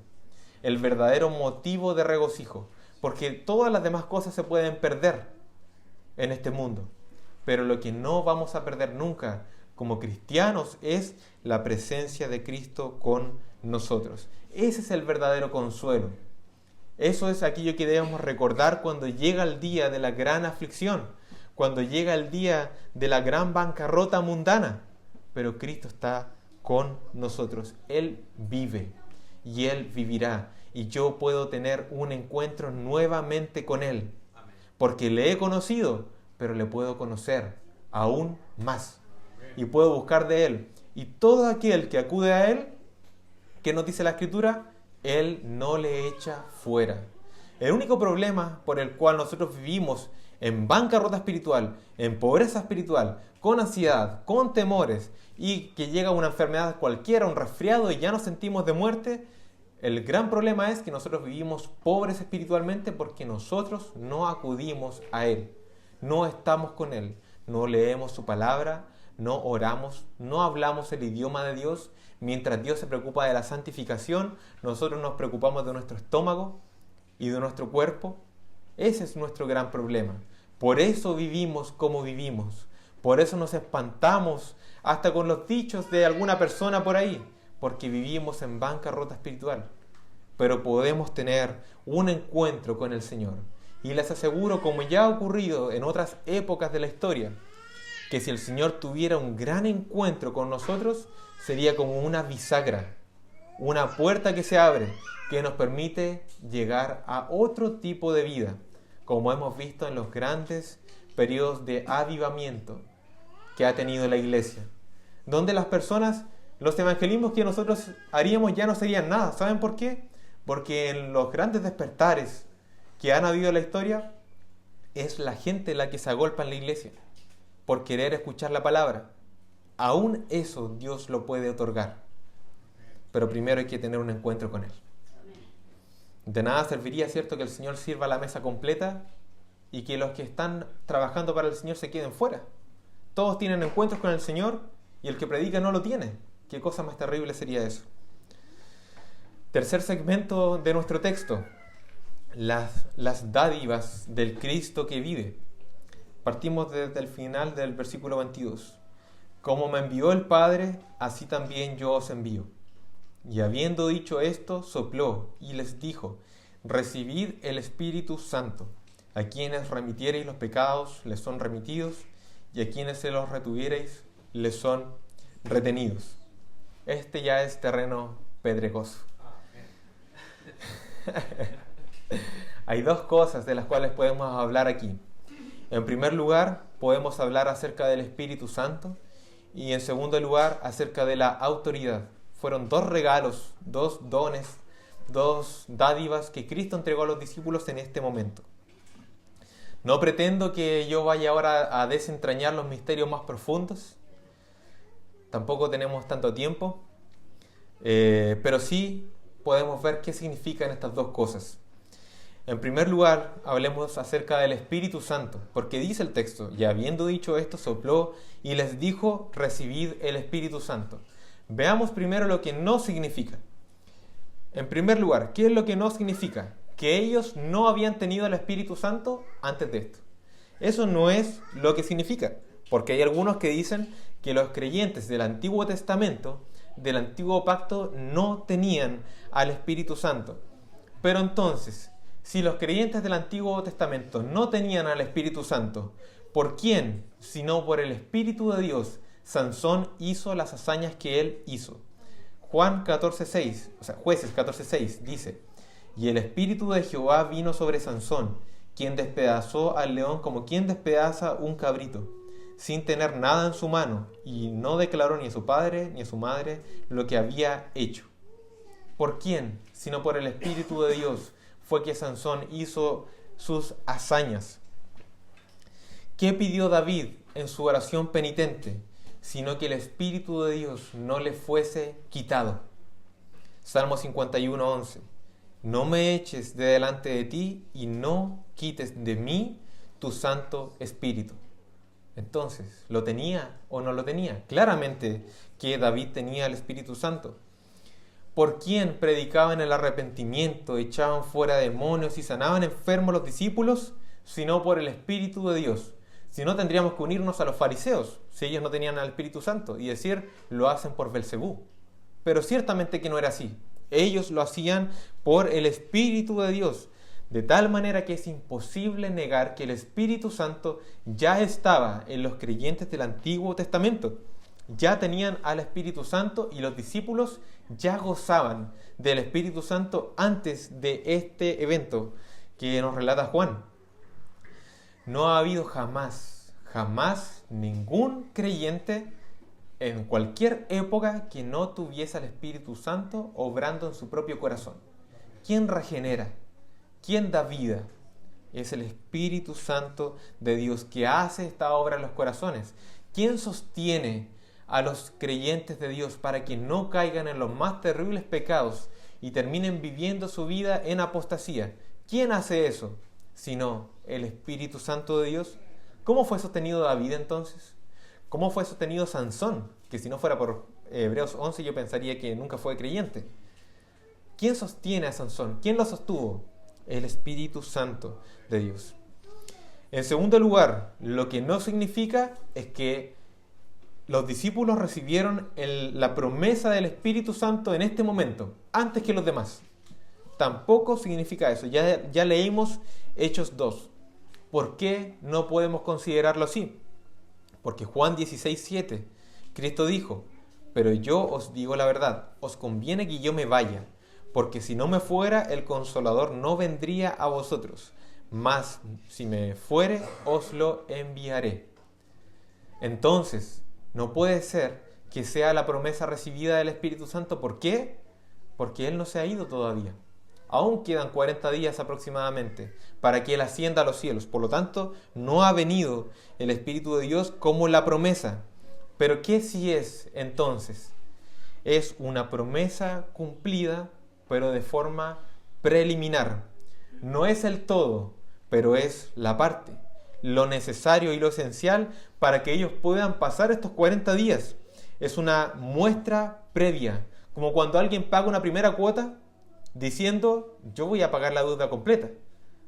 el verdadero motivo de regocijo, porque todas las demás cosas se pueden perder en este mundo, pero lo que no vamos a perder nunca como cristianos es la presencia de Cristo con nosotros. Ese es el verdadero consuelo. Eso es aquello que debemos recordar cuando llega el día de la gran aflicción, cuando llega el día de la gran bancarrota mundana. Pero Cristo está con nosotros. Él vive y Él vivirá. Y yo puedo tener un encuentro nuevamente con Él. Porque le he conocido, pero le puedo conocer aún más. Y puedo buscar de Él. Y todo aquel que acude a Él, ¿qué nos dice la Escritura? Él no le echa fuera. El único problema por el cual nosotros vivimos en bancarrota espiritual, en pobreza espiritual, con ansiedad, con temores, y que llega una enfermedad cualquiera, un resfriado, y ya nos sentimos de muerte, el gran problema es que nosotros vivimos pobres espiritualmente porque nosotros no acudimos a Él. No estamos con Él, no leemos su palabra, no oramos, no hablamos el idioma de Dios. Mientras Dios se preocupa de la santificación, nosotros nos preocupamos de nuestro estómago y de nuestro cuerpo. Ese es nuestro gran problema. Por eso vivimos como vivimos. Por eso nos espantamos hasta con los dichos de alguna persona por ahí, porque vivimos en bancarrota espiritual. Pero podemos tener un encuentro con el Señor. Y les aseguro, como ya ha ocurrido en otras épocas de la historia, que si el Señor tuviera un gran encuentro con nosotros, sería como una bisagra, una puerta que se abre, que nos permite llegar a otro tipo de vida, como hemos visto en los grandes periodos de avivamiento que ha tenido la iglesia, donde las personas, los evangelismos que nosotros haríamos ya no serían nada. ¿Saben por qué? Porque en los grandes despertares que han habido en la historia, es la gente la que se agolpa en la iglesia por querer escuchar la palabra. Aún eso Dios lo puede otorgar, pero primero hay que tener un encuentro con Él. De nada serviría, ¿cierto?, que el Señor sirva la mesa completa y que los que están trabajando para el Señor se queden fuera. Todos tienen encuentros con el Señor y el que predica no lo tiene. ¿Qué cosa más terrible sería eso? Tercer segmento de nuestro texto: las dádivas del Cristo que vive. Partimos desde el final del versículo 22. Como me envió el Padre, así también yo os envío. Y habiendo dicho esto, sopló y les dijo: recibid el Espíritu Santo. A quienes remitiereis los pecados, les son remitidos, y a quienes se los retuviereis, les son retenidos. Este ya es terreno pedregoso. Hay dos cosas de las cuales podemos hablar aquí. En primer lugar, podemos hablar acerca del Espíritu Santo, y en segundo lugar, acerca de la autoridad. Fueron dos regalos, dos dones, dos dádivas que Cristo entregó a los discípulos en este momento. No pretendo que yo vaya ahora a desentrañar los misterios más profundos. Tampoco tenemos tanto tiempo. Pero sí podemos ver qué significan estas dos cosas. En primer lugar, hablemos acerca del Espíritu Santo, porque dice el texto: y habiendo dicho esto, sopló y les dijo: recibid el Espíritu Santo. Veamos primero lo que no significa. En primer lugar, ¿qué es lo que no significa? Que ellos no habían tenido el Espíritu Santo antes de esto. Eso no es lo que significa, porque hay algunos que dicen que los creyentes del Antiguo Testamento, del Antiguo Pacto, no tenían al Espíritu Santo. Pero entonces, si los creyentes del Antiguo Testamento no tenían al Espíritu Santo, ¿por quién, sino por el Espíritu de Dios, Sansón hizo las hazañas que él hizo? Juan 14:6, Jueces 14:6 dice: y el Espíritu de Jehová vino sobre Sansón, quien despedazó al león como quien despedaza un cabrito, sin tener nada en su mano, y no declaró ni a su padre ni a su madre lo que había hecho. ¿Por quién, sino por el Espíritu de Dios, fue que Sansón hizo sus hazañas? ¿Qué pidió David en su oración penitente? Sino que el Espíritu de Dios no le fuese quitado. Salmo 51:11. No me eches de delante de ti y no quites de mí tu Santo Espíritu. Entonces, ¿lo tenía o no lo tenía? Claramente que David tenía el Espíritu Santo. ¿Por quién predicaban el arrepentimiento, echaban fuera demonios y sanaban enfermos los discípulos? Sino por el Espíritu de Dios. Si no, tendríamos que unirnos a los fariseos, si ellos no tenían al Espíritu Santo, y decir: lo hacen por Belcebú. Pero ciertamente que no era así. Ellos lo hacían por el Espíritu de Dios, de tal manera que es imposible negar que el Espíritu Santo ya estaba en los creyentes del Antiguo Testamento. Ya tenían al Espíritu Santo y los discípulos ya gozaban del Espíritu Santo antes de este evento que nos relata Juan. No ha habido jamás ningún creyente en cualquier época que no tuviese al Espíritu Santo obrando en su propio corazón. ¿Quién regenera? ¿Quién da vida? Es el Espíritu Santo de Dios que hace esta obra en los corazones. ¿Quién sostiene a los creyentes de Dios para que no caigan en los más terribles pecados y terminen viviendo su vida en apostasía? ¿Quién hace eso? Sino el Espíritu Santo de Dios. ¿Cómo fue sostenido David entonces? ¿Cómo fue sostenido Sansón? Que si no fuera por Hebreos 11 yo pensaría que nunca fue creyente. ¿Quién sostiene a Sansón? ¿Quién lo sostuvo? El Espíritu Santo de Dios. En segundo lugar, lo que no significa es que los discípulos recibieron la promesa del Espíritu Santo en este momento, antes que los demás. Tampoco significa eso. Ya leímos Hechos 2. ¿Por qué no podemos considerarlo así? Porque Juan 16:7, Cristo dijo: pero yo os digo la verdad, os conviene que yo me vaya, porque si no me fuera, el Consolador no vendría a vosotros, mas si me fuere, os lo enviaré. Entonces, no puede ser que sea la promesa recibida del Espíritu Santo. ¿Por qué? Porque Él no se ha ido todavía. Aún quedan 40 días aproximadamente para que Él ascienda a los cielos. Por lo tanto, no ha venido el Espíritu de Dios como la promesa. Pero ¿qué sí es entonces? Es una promesa cumplida, pero de forma preliminar. No es el todo, pero es la parte, lo necesario y lo esencial para que ellos puedan pasar estos 40 días. Es una muestra previa, como cuando alguien paga una primera cuota diciendo: yo voy a pagar la deuda completa,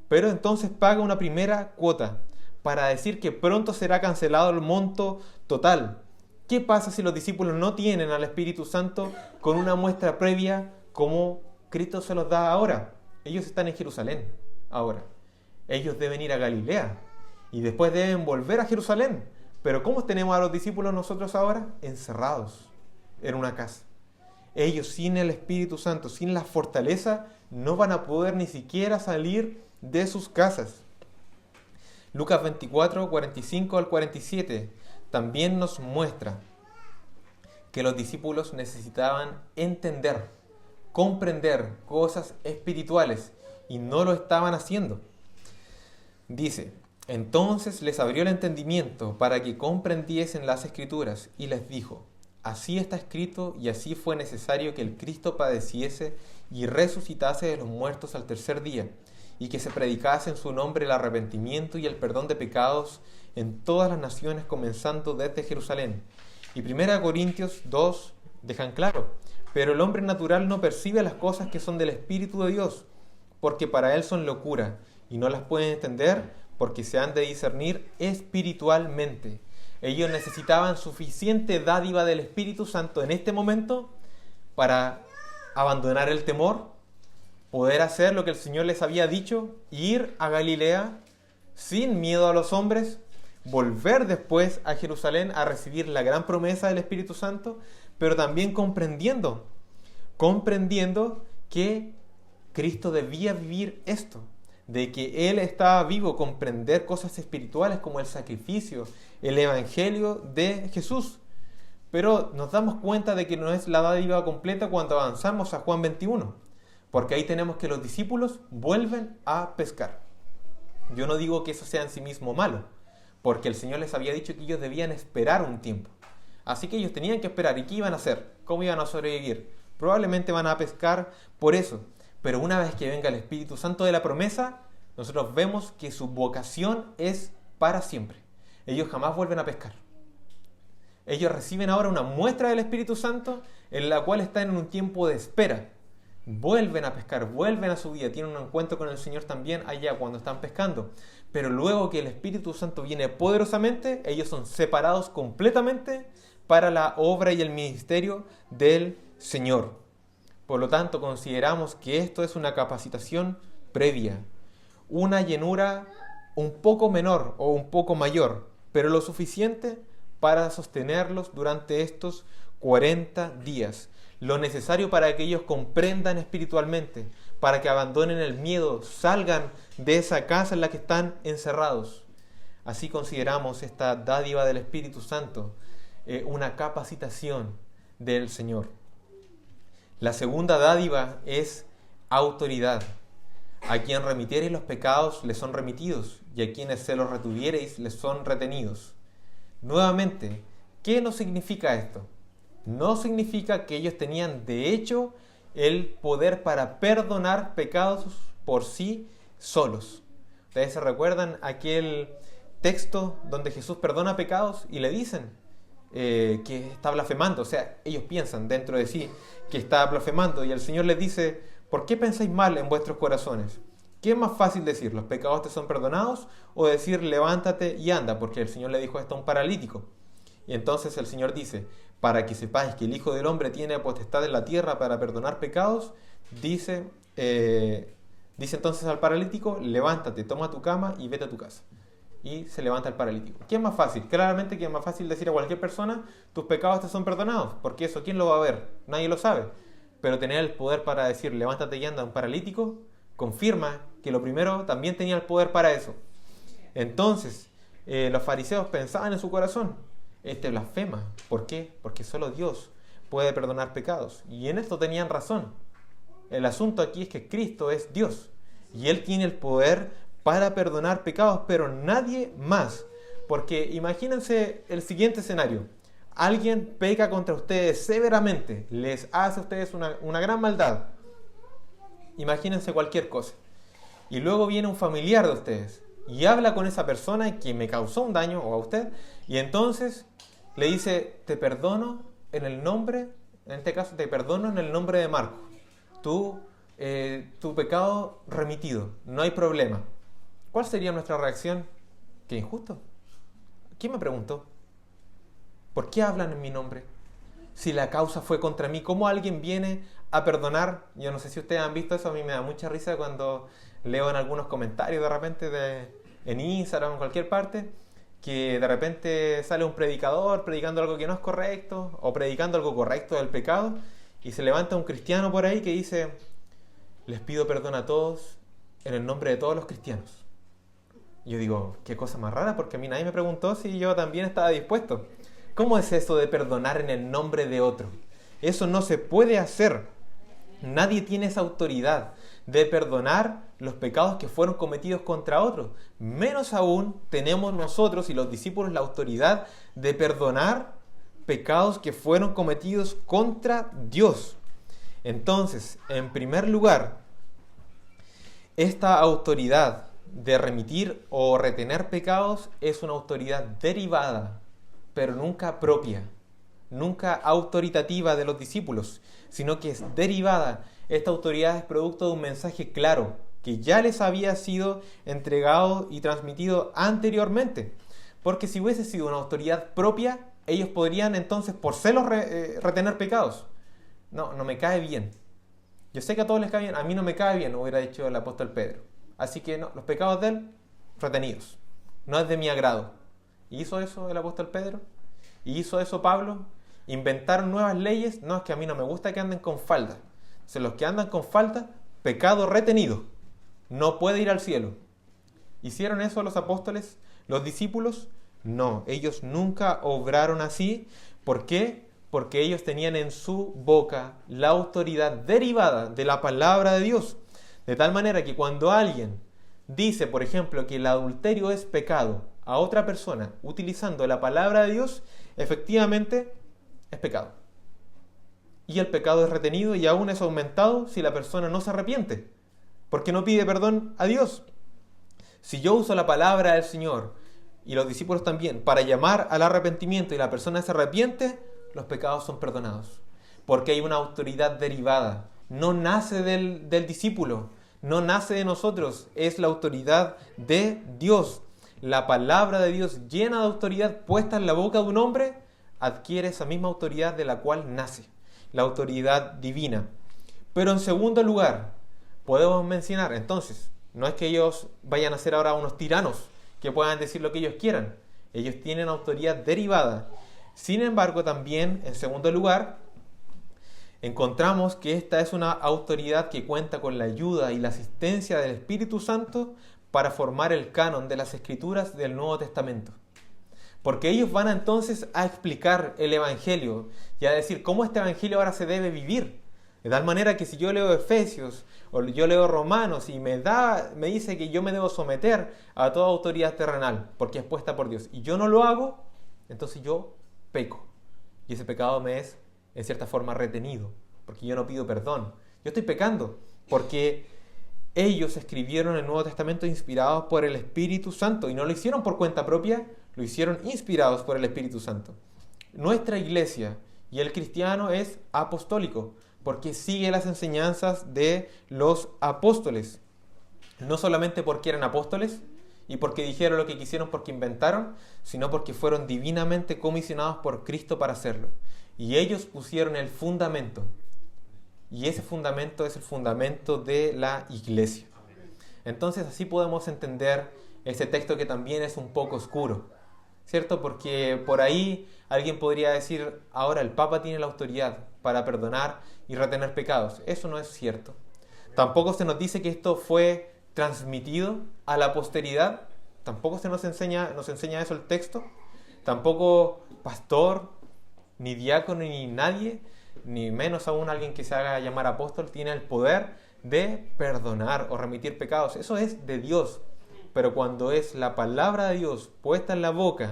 pero entonces paga una primera cuota para decir que pronto será cancelado el monto total. ¿Qué pasa si los discípulos no tienen al Espíritu Santo con una muestra previa como Cristo se los da ahora? Ellos están en Jerusalén ahora. Ellos deben ir a Galilea y después deben volver a Jerusalén. Pero ¿cómo tenemos a los discípulos nosotros ahora? Encerrados en una casa. Ellos sin el Espíritu Santo, sin la fortaleza, no van a poder ni siquiera salir de sus casas. Lucas 24, 45 al 47 también nos muestra que los discípulos necesitaban entender, comprender cosas espirituales y no lo estaban haciendo. Dice: entonces les abrió el entendimiento para que comprendiesen las Escrituras y les dijo: así está escrito y así fue necesario que el Cristo padeciese y resucitase de los muertos al tercer día, y que se predicase en su nombre el arrepentimiento y el perdón de pecados en todas las naciones, comenzando desde Jerusalén. Y 1 Corintios 2 dejan claro: pero el hombre natural no percibe las cosas que son del Espíritu de Dios, porque para él son locura, y no las pueden entender, porque se han de discernir espiritualmente. Ellos necesitaban suficiente dádiva del Espíritu Santo en este momento para abandonar el temor, poder hacer lo que el Señor les había dicho, ir a Galilea sin miedo a los hombres, volver después a Jerusalén a recibir la gran promesa del Espíritu Santo, pero también comprendiendo que Cristo debía vivir esto, de que Él estaba vivo, comprender cosas espirituales como el sacrificio, el evangelio de Jesús. Pero nos damos cuenta de que no es la dádiva completa cuando avanzamos a Juan 21, porque ahí tenemos que los discípulos vuelven a pescar. Yo no digo que eso sea en sí mismo malo, porque el Señor les había dicho que ellos debían esperar un tiempo. Así que ellos tenían que esperar. ¿Y qué iban a hacer? ¿Cómo iban a sobrevivir? Probablemente van a pescar por eso. Pero una vez que venga el Espíritu Santo de la promesa, nosotros vemos que su vocación es para siempre. Ellos jamás vuelven a pescar. Ellos reciben ahora una muestra del Espíritu Santo en la cual están en un tiempo de espera. Vuelven a pescar, vuelven a su vida, tienen un encuentro con el Señor también allá cuando están pescando. Pero luego que el Espíritu Santo viene poderosamente, ellos son separados completamente para la obra y el ministerio del Señor. Por lo tanto, consideramos que esto es una capacitación previa, una llenura un poco menor o un poco mayor, pero lo suficiente para sostenerlos durante estos 40 días. Lo necesario para que ellos comprendan espiritualmente, para que abandonen el miedo, salgan de esa casa en la que están encerrados. Así consideramos esta dádiva del Espíritu Santo, una capacitación del Señor. La segunda dádiva es autoridad. A quien remitiereis los pecados les son remitidos, y a quienes se los retuviereis les son retenidos. Nuevamente, ¿qué nos significa esto? No significa que ellos tenían de hecho el poder para perdonar pecados por sí solos. ¿Ustedes se recuerdan aquel texto donde Jesús perdona pecados y le dicen: que está blasfemando. O sea, ellos piensan dentro de sí que está blasfemando. Y el Señor les dice, ¿por qué pensáis mal en vuestros corazones? ¿Qué es más fácil decir? ¿Los pecados te son perdonados? O decir, levántate y anda, porque el Señor le dijo esto a un paralítico. Y entonces el Señor dice, para que sepáis que el Hijo del Hombre tiene potestad en la tierra para perdonar pecados, dice entonces al paralítico, levántate, toma tu cama y vete a tu casa. Y se levanta el paralítico. ¿Qué es más fácil? Claramente que es más fácil decir a cualquier persona, tus pecados te son perdonados, porque eso, ¿quién lo va a ver? Nadie lo sabe. Pero tener el poder para decir, levántate y anda a un paralítico, confirma que lo primero también tenía el poder para eso. Entonces, los fariseos pensaban en su corazón, este blasfema. ¿Por qué? Porque solo Dios puede perdonar pecados. Y en esto tenían razón. El asunto aquí es que Cristo es Dios y Él tiene el poder para perdonar pecados, pero nadie más. Porque imagínense el siguiente escenario. Alguien peca contra ustedes severamente, les hace a ustedes una gran maldad. Imagínense cualquier cosa. Y luego viene un familiar de ustedes y habla con esa persona que me causó un daño, o a usted, y entonces le dice, te perdono en el nombre, en este caso te perdono en el nombre de Marco. Tu pecado remitido, no hay problema. ¿Cuál sería nuestra reacción? ¡Qué injusto! ¿Quién me preguntó? ¿Por qué hablan en mi nombre? Si la causa fue contra mí, ¿cómo alguien viene a perdonar? Yo no sé si ustedes han visto eso, a mí me da mucha risa cuando leo en algunos comentarios de repente en Instagram o en cualquier parte, que de repente sale un predicador predicando algo que no es correcto o predicando algo correcto del pecado, y se levanta un cristiano por ahí que dice, les pido perdón a todos en el nombre de todos los cristianos. Yo digo, qué cosa más rara, porque a mí nadie me preguntó si yo también estaba dispuesto. ¿Cómo es eso de perdonar en el nombre de otro? Eso no se puede hacer. Nadie tiene esa autoridad de perdonar los pecados que fueron cometidos contra otros. Menos aún tenemos nosotros y los discípulos la autoridad de perdonar pecados que fueron cometidos contra Dios. Entonces, en primer lugar, esta autoridad de remitir o retener pecados es una autoridad derivada, pero nunca propia, nunca autoritativa de los discípulos, sino que es derivada. Esta autoridad es producto de un mensaje claro que ya les había sido entregado y transmitido anteriormente. Porque si hubiese sido una autoridad propia, ellos podrían entonces por celos retener pecados. No me cae bien. Yo sé que a todos les cae bien, a mí no me cae bien, hubiera dicho el apóstol Pedro. Así que no, los pecados de él, retenidos. No es de mi agrado. ¿Y hizo eso el apóstol Pedro? ¿Y hizo eso Pablo? ¿Inventaron nuevas leyes? No, es que a mí no me gusta que anden con falda. Entonces los que andan con falda, pecado retenido. No puede ir al cielo. ¿Hicieron eso los apóstoles? ¿Los discípulos? No, ellos nunca obraron así. ¿Por qué? Porque ellos tenían en su boca la autoridad derivada de la palabra de Dios. De tal manera que cuando alguien dice, por ejemplo, que el adulterio es pecado a otra persona utilizando la palabra de Dios, efectivamente es pecado. Y el pecado es retenido y aún es aumentado si la persona no se arrepiente, porque no pide perdón a Dios. Si yo uso la palabra del Señor y los discípulos también para llamar al arrepentimiento y la persona se arrepiente, los pecados son perdonados, porque hay una autoridad derivada. No nace del discípulo, no nace de nosotros, es la autoridad de Dios. La palabra de Dios llena de autoridad puesta en la boca de un hombre adquiere esa misma autoridad de la cual nace, la autoridad divina. Pero en segundo lugar, podemos mencionar, entonces, no es que ellos vayan a ser ahora unos tiranos que puedan decir lo que ellos quieran. Ellos tienen autoridad derivada. Sin embargo, también, en segundo lugar, encontramos que esta es una autoridad que cuenta con la ayuda y la asistencia del Espíritu Santo para formar el canon de las Escrituras del Nuevo Testamento. Porque ellos van entonces a explicar el Evangelio y a decir cómo este Evangelio ahora se debe vivir. De tal manera que si yo leo Efesios o yo leo Romanos y me dice que yo me debo someter a toda autoridad terrenal porque es puesta por Dios y yo no lo hago, entonces yo peco. Y ese pecado me es en cierta forma retenido, porque yo no pido perdón. Yo estoy pecando, porque ellos escribieron el Nuevo Testamento inspirados por el Espíritu Santo, y no lo hicieron por cuenta propia, lo hicieron inspirados por el Espíritu Santo. nuestra iglesia y el cristiano es apostólico, porque sigue las enseñanzas de los apóstoles. No solamente porque eran apóstoles y porque dijeron lo que quisieron porque inventaron, sino porque fueron divinamente comisionados por Cristo para hacerlo. Y ellos pusieron el fundamento. Y ese fundamento es el fundamento de la iglesia. Entonces así podemos entender este texto que también es un poco oscuro, ¿cierto? Porque por ahí alguien podría decir, ahora el Papa tiene la autoridad para perdonar y retener pecados. Eso no es cierto. Tampoco se nos dice que esto fue transmitido a la posteridad. Tampoco nos enseña eso el texto. Tampoco pastor, ni diácono, ni nadie, ni menos aún alguien que se haga llamar apóstol, tiene el poder de perdonar o remitir pecados. Eso es de Dios. Pero cuando es la palabra de Dios puesta en la boca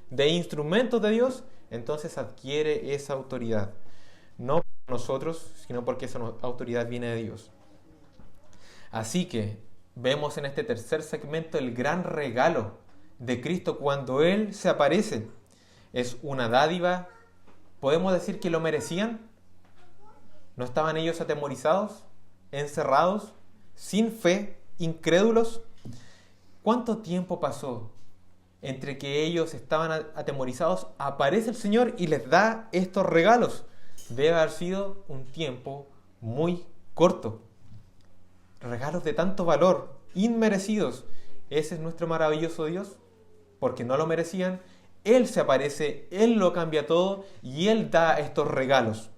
de instrumentos de Dios, entonces adquiere esa autoridad. No por nosotros, sino porque esa autoridad viene de Dios. Así que vemos en este tercer segmento el gran regalo de Cristo cuando Él se aparece. Es una dádiva. ¿Podemos decir que lo merecían? ¿No estaban ellos atemorizados, encerrados, sin fe, incrédulos? ¿Cuánto tiempo pasó entre que ellos estaban atemorizados? Aparece el Señor y les da estos regalos. Debe haber sido un tiempo muy corto. Regalos de tanto valor, inmerecidos. Ese es nuestro maravilloso Dios, porque no lo merecían. Él se aparece, Él lo cambia todo y Él da estos regalos.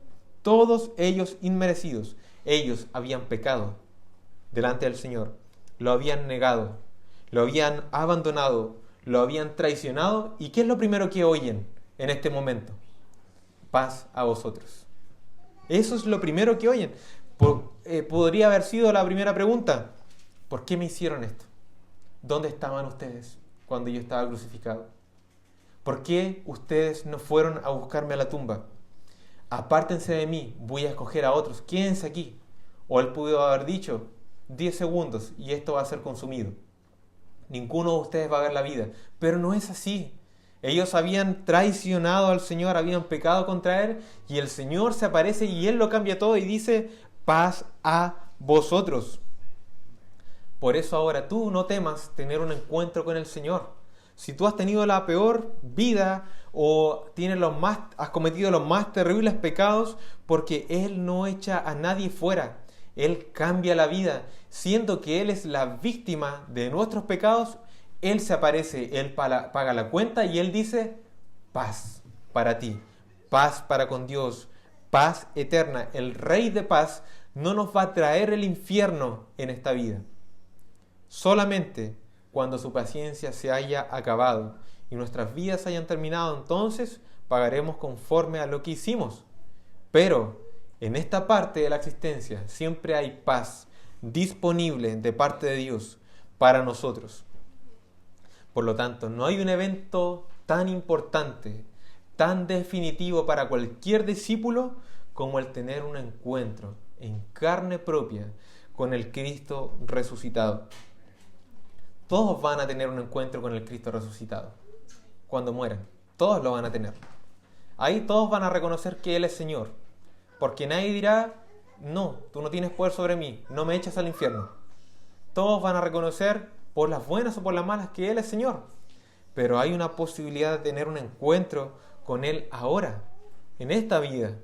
Todos ellos inmerecidos. Ellos habían pecado delante del Señor, lo habían negado, lo habían abandonado, lo habían traicionado. ¿Y qué es lo primero que oyen en este momento? Paz a vosotros. Eso es lo primero que oyen. Podría haber sido la primera pregunta. ¿Por qué me hicieron esto? ¿Dónde estaban ustedes cuando yo estaba crucificado? ¿Por qué ustedes no fueron a buscarme a la tumba? Apártense de mí, voy a escoger a otros, quédense aquí. O él pudo haber dicho, 10 segundos y esto va a ser consumido. Ninguno de ustedes va a ver la vida. Pero no es así. Ellos habían traicionado al Señor, habían pecado contra Él, y el Señor se aparece y Él lo cambia todo y dice, paz a vosotros. Por eso ahora tú no temas tener un encuentro con el Señor. Si tú has tenido la peor vida o has cometido los más terribles pecados, porque Él no echa a nadie fuera. Él cambia la vida. Siendo que Él es la víctima de nuestros pecados, Él se aparece, Él paga la cuenta y Él dice, paz para ti, paz para con Dios, paz eterna. El Rey de paz no nos va a traer el infierno en esta vida. Solamente cuando su paciencia se haya acabado y nuestras vidas hayan terminado, entonces pagaremos conforme a lo que hicimos. Pero en esta parte de la existencia siempre hay paz disponible de parte de Dios para nosotros. Por lo tanto, no hay un evento tan importante, tan definitivo para cualquier discípulo como el tener un encuentro en carne propia con el Cristo resucitado. Todos van a tener un encuentro con el Cristo resucitado cuando mueran. Todos lo van a tener. Ahí todos van a reconocer que Él es Señor. Porque nadie dirá, no, tú no tienes poder sobre mí, no me eches al infierno. Todos van a reconocer, por las buenas o por las malas, que Él es Señor. Pero hay una posibilidad de tener un encuentro con Él ahora, en esta vida.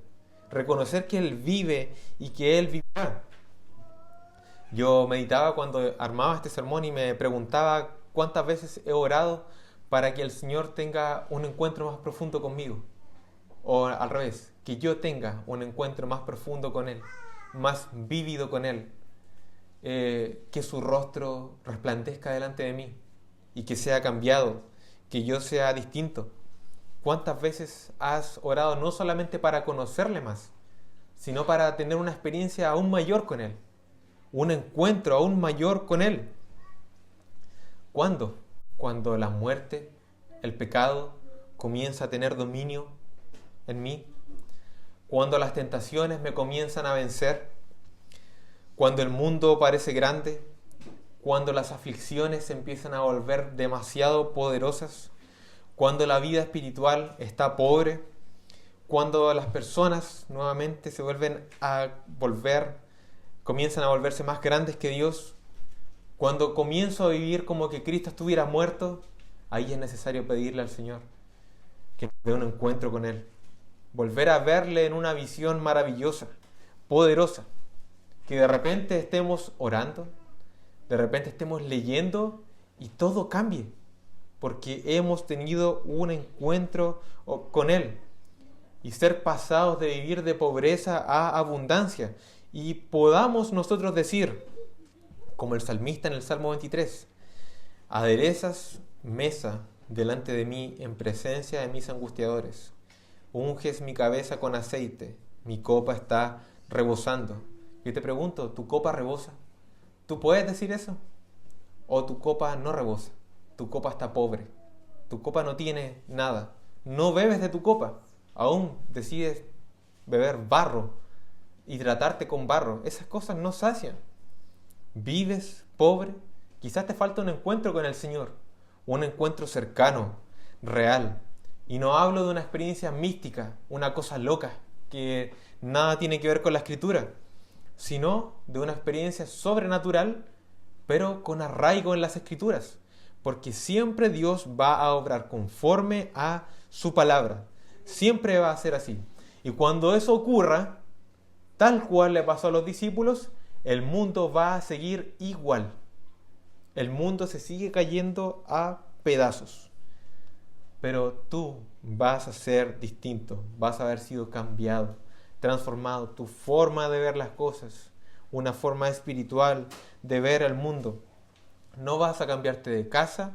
Reconocer que Él vive y que Él vivirá. Yo meditaba cuando armaba este sermón y me preguntaba cuántas veces he orado para que el Señor tenga un encuentro más profundo conmigo. O al revés, que yo tenga un encuentro más profundo con Él, más vívido con Él. Que su rostro resplandezca delante de mí y que sea cambiado, que yo sea distinto. ¿Cuántas veces has orado no solamente para conocerle más, sino para tener una experiencia aún mayor con Él? Un encuentro aún mayor con Él. ¿Cuándo? Cuando la muerte, el pecado, comienza a tener dominio en mí. Cuando las tentaciones me comienzan a vencer. Cuando el mundo parece grande. Cuando las aflicciones se empiezan a volver demasiado poderosas. Cuando la vida espiritual está pobre. Cuando las personas nuevamente comienzan a volverse más grandes que Dios, cuando comienzo a vivir como que Cristo estuviera muerto, ahí es necesario pedirle al Señor que nos dé un encuentro con Él. Volver a verle en una visión maravillosa, poderosa. Que de repente estemos orando, de repente estemos leyendo y todo cambie. Porque hemos tenido un encuentro con Él. Y ser pasados de vivir de pobreza a abundancia. Y podamos nosotros decir, como el salmista en el Salmo 23, aderezas mesa delante de mí en presencia de mis angustiadores. Unges mi cabeza con aceite, mi copa está rebosando. Yo te pregunto, ¿tu copa rebosa? ¿Tú puedes decir eso? ¿O tu copa no rebosa? Tu copa está pobre. Tu copa no tiene nada. No bebes de tu copa. Aún decides beber barro y tratarte con barro. Esas cosas no sacian. Vives pobre. Quizás te falta un encuentro con el Señor. Un encuentro cercano, real. Y no hablo de una experiencia mística, una cosa loca, que nada tiene que ver con la Escritura, sino de una experiencia sobrenatural, pero con arraigo en las Escrituras. Porque siempre Dios va a obrar conforme a su palabra. Siempre va a ser así. Y cuando eso ocurra, tal cual le pasó a los discípulos, el mundo va a seguir igual. El mundo se sigue cayendo a pedazos. Pero tú vas a ser distinto, vas a haber sido cambiado, transformado. Tu forma de ver las cosas, una forma espiritual de ver el mundo. No vas a cambiarte de casa,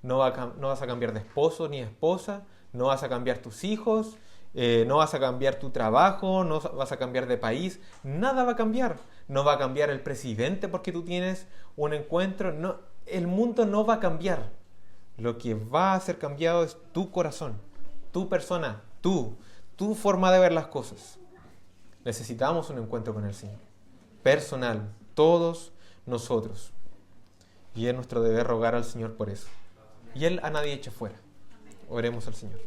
no vas a cambiar de esposo ni esposa, no vas a cambiar tus hijos, no vas a cambiar tu trabajo, no vas a cambiar de país, nada va a cambiar. No va a cambiar el presidente porque tú tienes un encuentro, no, el mundo no va a cambiar. Lo que va a ser cambiado es tu corazón, tu persona, tu forma de ver las cosas. Necesitamos un encuentro con el Señor, personal, todos nosotros. Y es nuestro deber rogar al Señor por eso. Y Él a nadie echa fuera. Oremos al Señor.